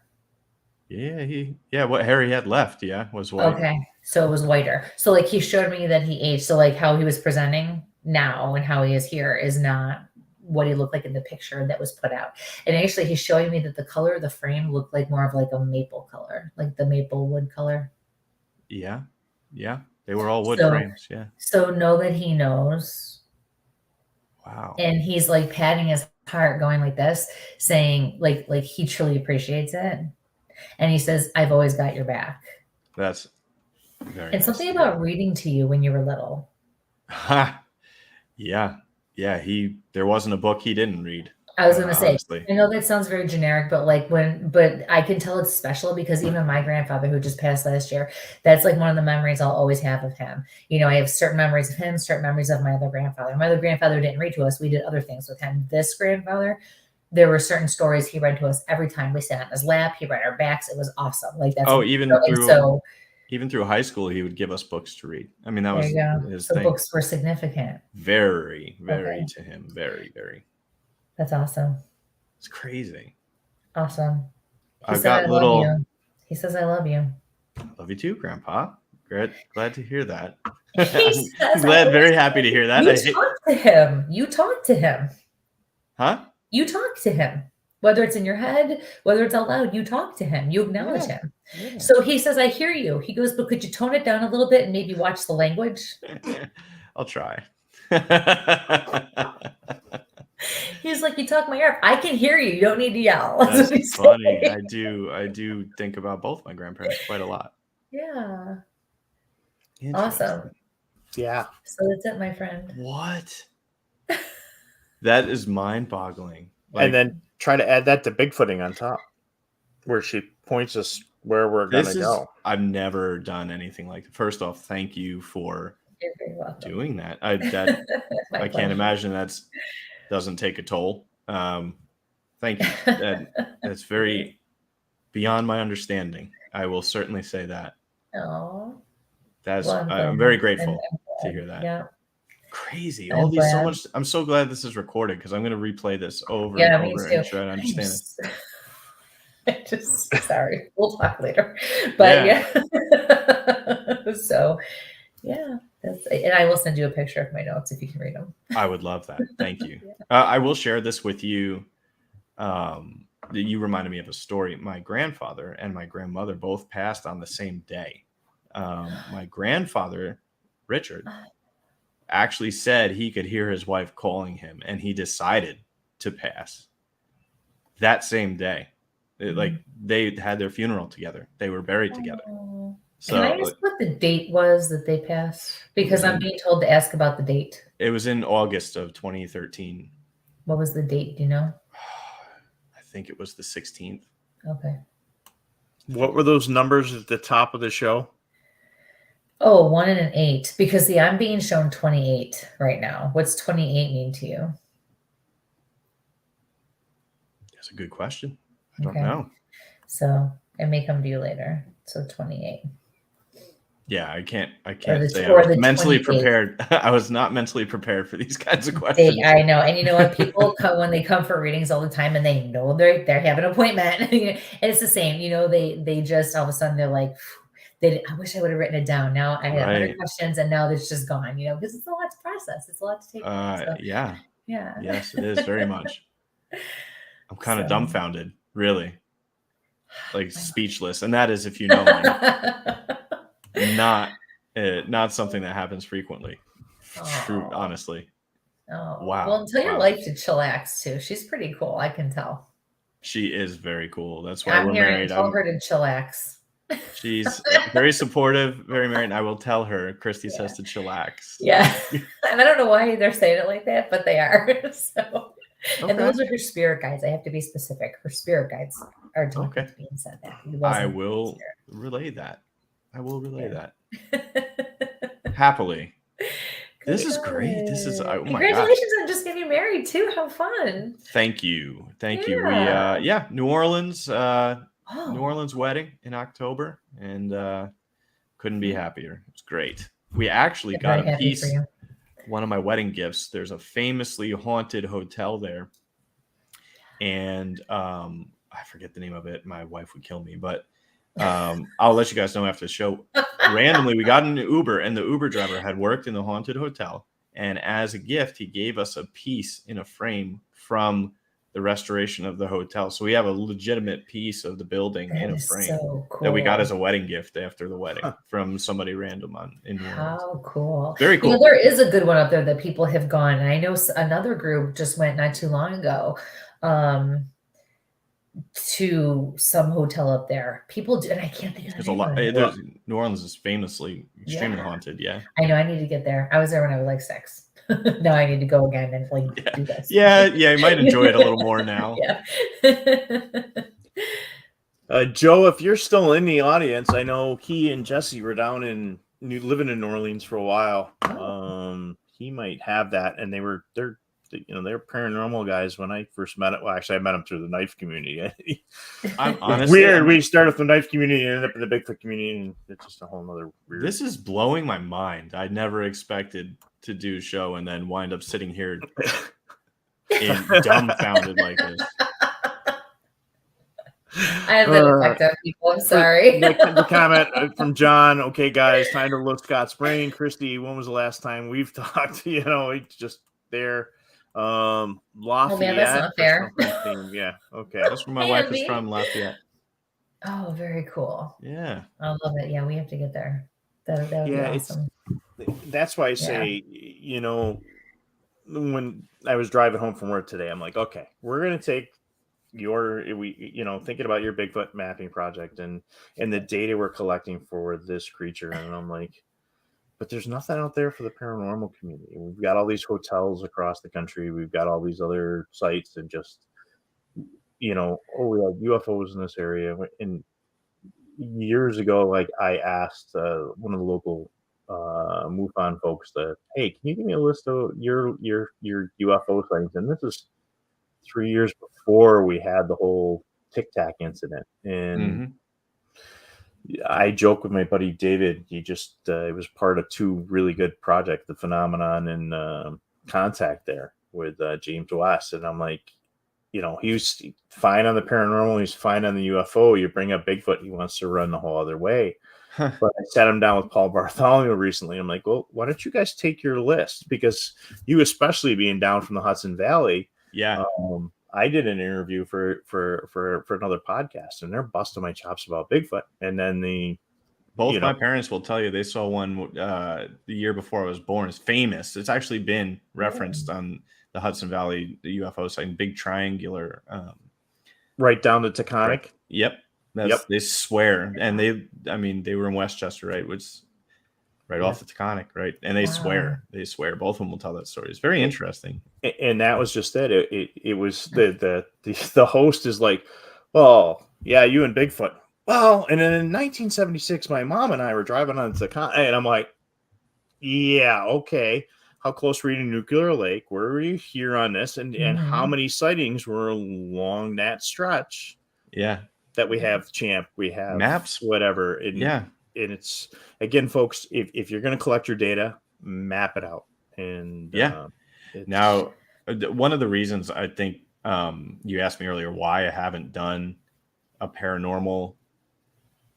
Yeah, what hair he had left, was white. Okay, so it was whiter. So like he showed me that he aged. So like how he was presenting now and how he is here is not what he looked like in the picture that was put out. And actually he's showing me that the color of the frame looked like more of like a maple color, like the maple wood color. Yeah. They were all wood frames. Yeah. So know that he knows. Wow. And he's like patting his heart going like this, saying like he truly appreciates it. And he says, I've always got your back. That's very and something about reading to you when you were little. Yeah. There wasn't a book he didn't read. I was going to say, honestly. I know that sounds very generic, but but I can tell it's special because even my grandfather, who just passed last year, that's like one of the memories I'll always have of him. You know, I have certain memories of him, certain memories of my other grandfather. My other grandfather didn't read to us. We did other things with him. This grandfather, there were certain stories he read to us every time we sat on his lap. He read our backs. It was awesome. Like that's even through high school, he would give us books to read. I mean, that was his thing. thing. Books were significant. Very to him. Very. That's awesome. It's crazy. Awesome. He says, I love you. I love you too, Grandpa. Glad to hear that. Very happy to hear that. You talk to him. Huh? You talk to him. Whether it's in your head, whether it's out loud, you talk to him. You acknowledge him. Yeah. So he says, I hear you. He goes, but could you tone it down a little bit and maybe watch the language? I'll try. He's like, you talk my ear. I can hear you. You don't need to yell. That's funny. I do think about both my grandparents quite a lot. Yeah. Awesome. Yeah. So that's it, my friend. What? That is mind-boggling. And then try to add that to Bigfooting on top, where she points us where we're going to go. I've never done anything like that. First off, thank you for doing that. I can't imagine that's doesn't take a toll. Thank you. That's very beyond my understanding. I will certainly say that. Oh, I'm very grateful to hear that. Yeah. Crazy. All these so much. I'm so glad this is recorded because I'm going to replay this over and over and try to understand it. Sorry. We'll talk later. But yeah. So yeah. And I will send you a picture of my notes if you can read them. I would love that. Thank you. I will share this with you. You reminded me of a story. My grandfather and my grandmother both passed on the same day. My grandfather, Richard, actually said he could hear his wife calling him, and he decided to pass that same day. They had their funeral together. They were buried together. So, can I ask what the date was that they passed? Because I'm being told to ask about the date. It was in August of 2013. What was the date? Do you know? I think it was the 16th. Okay. What were those numbers at the top of the show? Oh, 1 and an 8. Because I'm being shown 28 right now. What's 28 mean to you? That's a good question. I don't know. So it may come to you later. So 28. Yeah, I can't say I was mentally 28. prepared. I was not mentally prepared for these kinds of questions. I know. And you know what? People come when they come for readings all the time and they know they're having an appointment. And it's the same. You know, they just all of a sudden they're like, I wish I would have written it down. Now I have 100 questions and now it's just gone, you know, because it's a lot to process. It's a lot to take. Yeah. Yeah. Yes, it is very much. I'm kind of dumbfounded, really. Like speechless. And that is, if you know me, not something that happens frequently. True, honestly. Oh, wow. Well, tell your wife to chillax too. She's pretty cool. I can tell. She is very cool. That's why we're married. Tell her to chillax. She's very supportive, very married. And I will tell her, Kristie says to chillax. Yeah. And I don't know why they're saying it like that, but they are. So, and those are her spirit guides. I have to be specific. Her spirit guides are being said that. I will relay that. Happily. This is great. This is congratulations on just getting married too. How fun. Thank you. We New Orleans New Orleans wedding in October, and couldn't be happier. It's great. We actually got a piece. One of my wedding gifts. There's a famously haunted hotel there, and I forget the name of it. My wife would kill me, but I'll let you guys know after the show. Randomly, we got an Uber, and the Uber driver had worked in the haunted hotel. And as a gift, he gave us a piece in a frame from the restoration of the hotel. So we have a legitimate piece of the building in a frame so cool. that we got as a wedding gift after the wedding from somebody random in New Orleans. How cool. Very cool. There is a good one up there that people have gone. And I know another group just went not too long ago to some hotel up there. People do, and I can't think of There's the a lot. name. New Orleans is famously extremely haunted. Yeah. I know. I need to get there. I was there when I was like 6. Now I need to go again and do this. Yeah. You might enjoy it a little more now. Joe, if you're still in the audience, I know he and Jesse were down living in New Orleans for a while. He might have that, and they're paranormal guys when I first met it. Well, actually, I met them through the knife community. I'm honestly weird. We started with the knife community and ended up in the Bigfoot community, and it's just a whole nother weird. This is blowing my mind. I never expected to do a show and then wind up sitting here dumbfounded like this. I have that effect on people. I'm sorry. The comment from John. Okay, guys, time to look Scott's brain. Kristie, when was the last time we've talked? It's just there. Lafayette. Oh man, that's not fair. Yeah. Okay. That's where my wife is from, Lafayette. Oh, very cool. Yeah. I love it. Yeah, we have to get there. That would be awesome. That's why I say, when I was driving home from work today, I'm like, okay, we're gonna take thinking about your Bigfoot mapping project and the data we're collecting for this creature, and I'm like, but there's nothing out there for the paranormal community. We've got all these hotels across the country. We've got all these other sites, and just we have UFOs in this area. And years ago, I asked one of the local MUFON folks that, hey, can you give me a list of your UFO sightings? And this is 3 years before we had the whole Tic Tac incident. And I joke with my buddy David. He just it was part of 2 really good projects, The Phenomenon and Contact there with James West. And I'm like, he was fine on the paranormal. He's fine on the UFO. You bring up Bigfoot, he wants to run the whole other way. But I sat him down with Paul Bartholomew recently. I'm like, well, why don't you guys take your list? Because you, especially being down from the Hudson Valley. Yeah. I did an interview for another podcast, and they're busting my chops about Bigfoot. And then both my parents will tell you they saw one the year before I was born. It's famous. It's actually been referenced on the Hudson Valley, the UFO site, big triangular. Right down to Taconic. Yep. They swear. And they were in Westchester, right? Which right off the Taconic, right? And they swear. Both of them will tell that story. It's very interesting. And that was just it. It was the host is like, well, yeah, you and Bigfoot. Well, and then in 1976, my mom and I were driving on Taconic, and I'm like, yeah, okay. How close were you to Nuclear Lake? Where were you here on this? And how many sightings were along that stretch? Yeah. That we have, Champ. We have maps, whatever. And it's, again, folks, if you're going to collect your data, map it out. And now, one of the reasons I think you asked me earlier why I haven't done a paranormal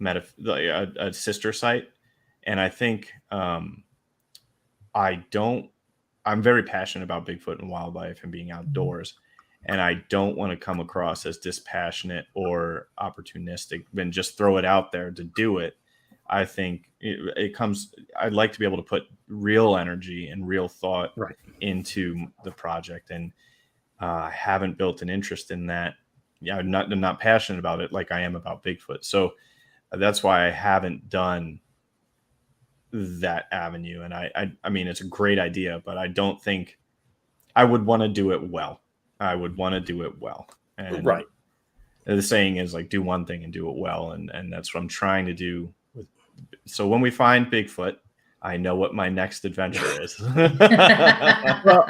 a sister site, and I think I'm very passionate about Bigfoot and wildlife and being outdoors, and I don't want to come across as dispassionate or opportunistic and just throw it out there to do it. I think I'd like to be able to put real energy and real thought into the project. And I haven't built an interest in that. Yeah, I'm not passionate about it like I am about Bigfoot. So that's why I haven't done that avenue. And I mean, it's a great idea, but I don't think I would want to do it well. And the saying is do one thing and do it well. And that's what I'm trying to do. So when we find Bigfoot, I know what my next adventure is. Well,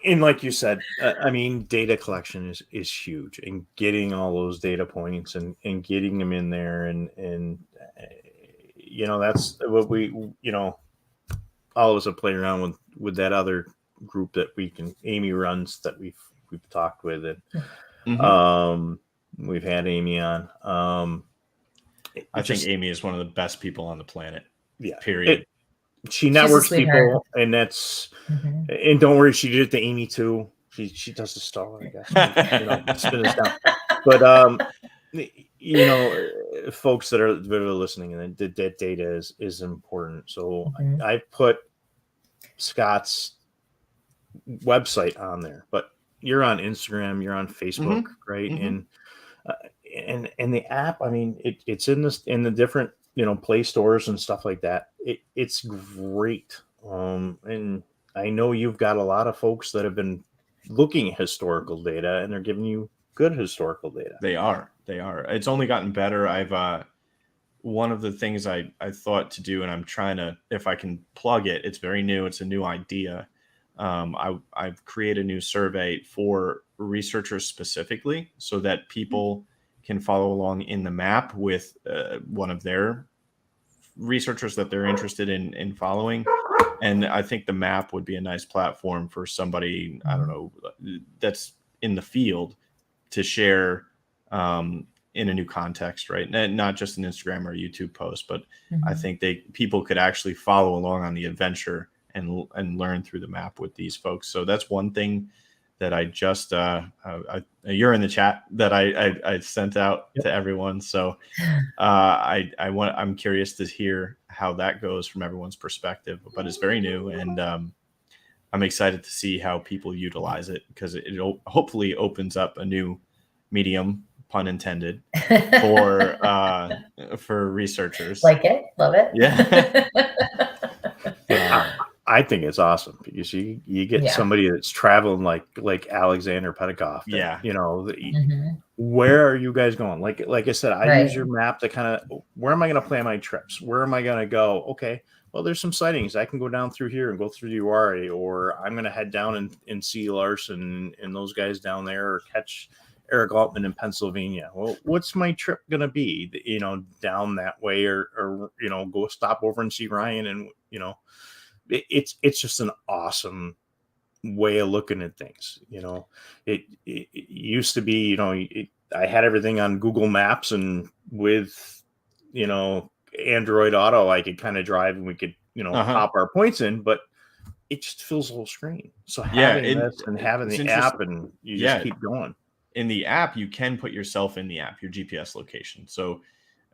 and like you said, data collection is huge, and getting all those data points and getting them in there. And that's what we, all of us have played around with that other group that Amy runs that we've talked with. And we've had Amy on. I think Amy is one of the best people on the planet. Yeah. Period. she networks people, and that's and don't worry, she did it to Amy too. She does the star, I guess. Spin us down. But folks that are listening, and that data is important. So I put Scott's website on there, but you're on Instagram, you're on Facebook, right? And the app, I mean, it's in the different Play stores and stuff like that. It's great. And I know you've got a lot of folks that have been looking at historical data, and they're giving you good historical data. They are. It's only gotten better. I've one of the things I thought to do, and I'm trying to, if I can plug it, it's very new. It's a new idea. I've created a new survey for researchers specifically, so that people can follow along in the map with one of their researchers that they're interested in following. And I think the map would be a nice platform for somebody, I don't know, that's in the field to share in a new context, right? Not just an Instagram or YouTube post, but I think people could actually follow along on the adventure and learn through the map with these folks. So that's one thing that I just you're in the chat that I sent out to everyone. So I'm curious to hear how that goes from everyone's perspective, but it's very new, and I'm excited to see how people utilize it, because it hopefully opens up a new medium, pun intended, for researchers. Like it, love it. Yeah. I think it's awesome, because you get somebody that's traveling like Alexander Petikoff. Where are you guys going? Like I said, I use your map to kind of, where am I going to plan my trips? Where am I going to go? Okay, well, there's some sightings. I can go down through here and go through the URA, or I'm going to head down and see Larson and those guys down there, or catch Eric Altman in Pennsylvania. Well, what's my trip going to be? Down that way, or go stop over and see Ryan, and it's just an awesome way of looking at things. It used to be, I had everything on Google Maps, and with, Android Auto, I could kind of drive, and we could, pop our points in, but it just fills the whole screen. So having this and having the app, and you just keep going. In the app, you can put yourself in the app, your GPS location. So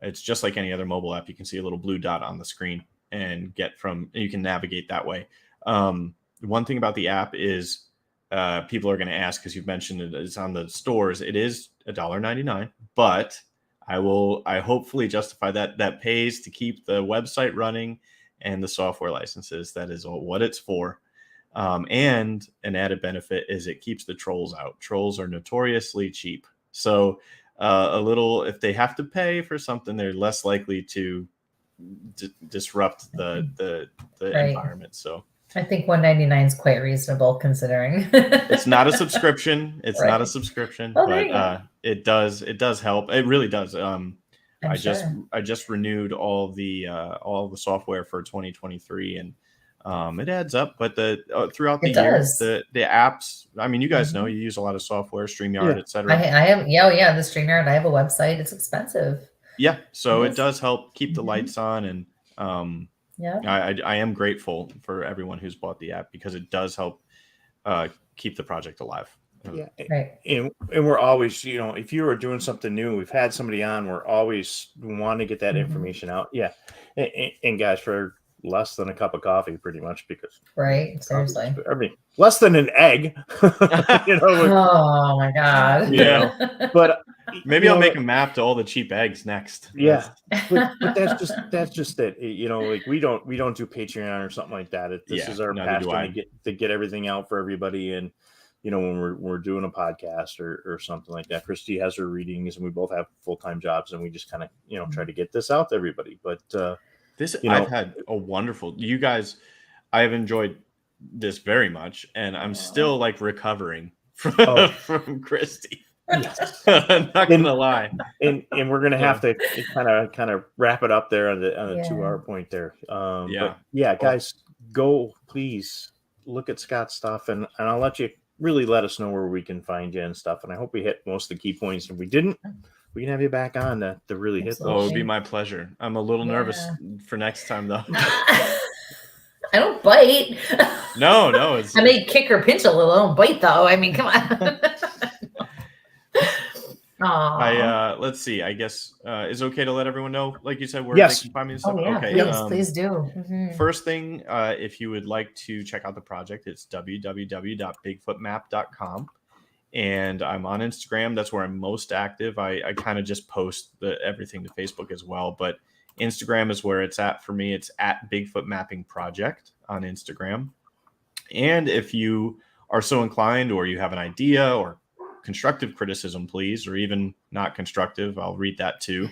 it's just like any other mobile app. You can see a little blue dot on the screen and you can navigate that way. One thing about the app is people are going to ask, because you've mentioned it's on the stores. It is $1.99, but I hopefully justify that pays to keep the website running and the software licenses. That is what it's for. And an added benefit is it keeps the trolls out. Trolls are notoriously cheap. So if they have to pay for something, they're less likely to disrupt the environment. So I think $1.99 is quite reasonable, considering it's not a subscription. It's not a subscription, but it does help. It really does. I just renewed all the software for 2023, and it adds up. But throughout the year, the apps. I mean, you guys know you use a lot of software, StreamYard, etc. I have the StreamYard. I have a website. It's expensive. Yeah, so it does help keep the lights on, and I am grateful for everyone who's bought the app, because it does help keep the project alive. Yeah, and we're always, if you are doing something new, we've had somebody on, we're always want to get that information out. Yeah, and guys, for less than a cup of coffee, pretty much, because seriously, I mean, less than an egg. Oh my god. Yeah, but maybe I'll make a map to all the cheap eggs next. Yeah, but that's just it. Like we don't do Patreon or something like that. This is our passion to get everything out for everybody. And when we're doing a podcast or something like that, Kristie has her readings, and we both have full-time jobs, and we just kind of try to get this out to everybody. But I've had a wonderful, you guys, I have enjoyed this very much, and I'm still like recovering from Kristie. I'm not gonna lie, and we're gonna have to kind of wrap it up there on the 2-hour point there. Guys, go please look at Scott's stuff, and I'll let you really let us know where we can find you and stuff. And I hope we hit most of the key points. If we didn't, we can have you back on to really hit those. Oh, it would be my pleasure. I'm a little nervous for next time, though. I don't bite. No, it's I may kick or pinch a little. I don't bite though. I mean, come on. Let's see. I guess is it okay to let everyone know, like you said, where Yes. they can find me and stuff? Oh yeah, Okay. please do. First thing, if you would like to check out the project, it's www.bigfootmap.com. And I'm on Instagram. That's where I'm most active. I kind of just post everything to Facebook as well. But Instagram is where it's at for me. It's at Bigfoot Mapping Project on Instagram. And if you are so inclined, or you have an idea or constructive criticism, please, or even not constructive, I'll read that too.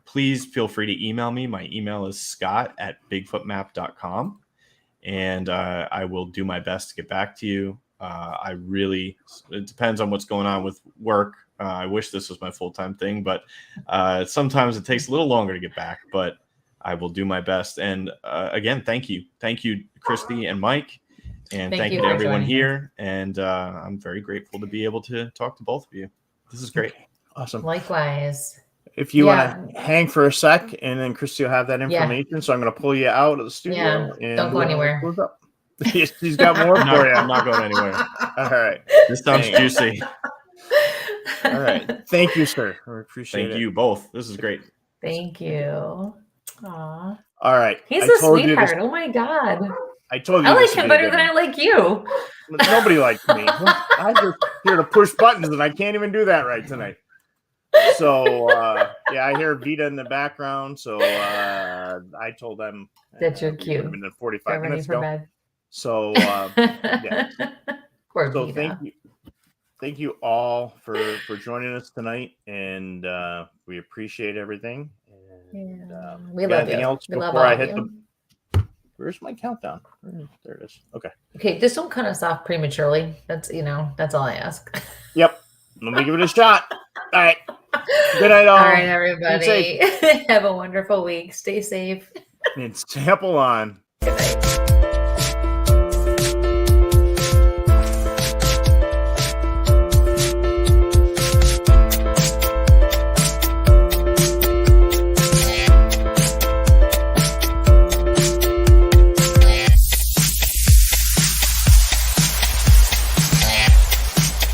Please feel free to email me. My email is scott@bigfootmap.com. And I will do my best to get back to you. It depends on what's going on with work. I wish this was my full-time thing, but sometimes it takes a little longer to get back, but I will do my best. And again, thank you, Kristie and Mike, and thank you to everyone here. And I'm very grateful to be able to talk to both of you. This is great. Awesome. Likewise. If you want to hang for a sec, and then Kristie will have that information. Yeah. So I'm going to pull you out of the studio. Yeah. And don't go anywhere. She's got more for you. I'm not going anywhere. All right. This sounds juicy. All right. Thank you, sir. I appreciate it. Thank you both. This is great. Thank you. Aww. All right. He's a sweetheart. Oh my God. I told you. I like him better than I like you. Nobody likes me. I'm just here to push buttons, and I can't even do that right tonight. So yeah, I hear Vita in the background. So I told them that you're cute. In 45 minutes ago. Bed. So yeah. Poor so Vita. thank you all for joining us tonight, and we appreciate everything. And we love you. Else we before love I hit the. Where's my countdown? There it is. Okay. Okay, just don't cut us off prematurely. That's that's all I ask. Yep. Let me give it a shot. All right. Good night, all. All right, everybody. Have a wonderful week. Stay safe. And sample on. Good night.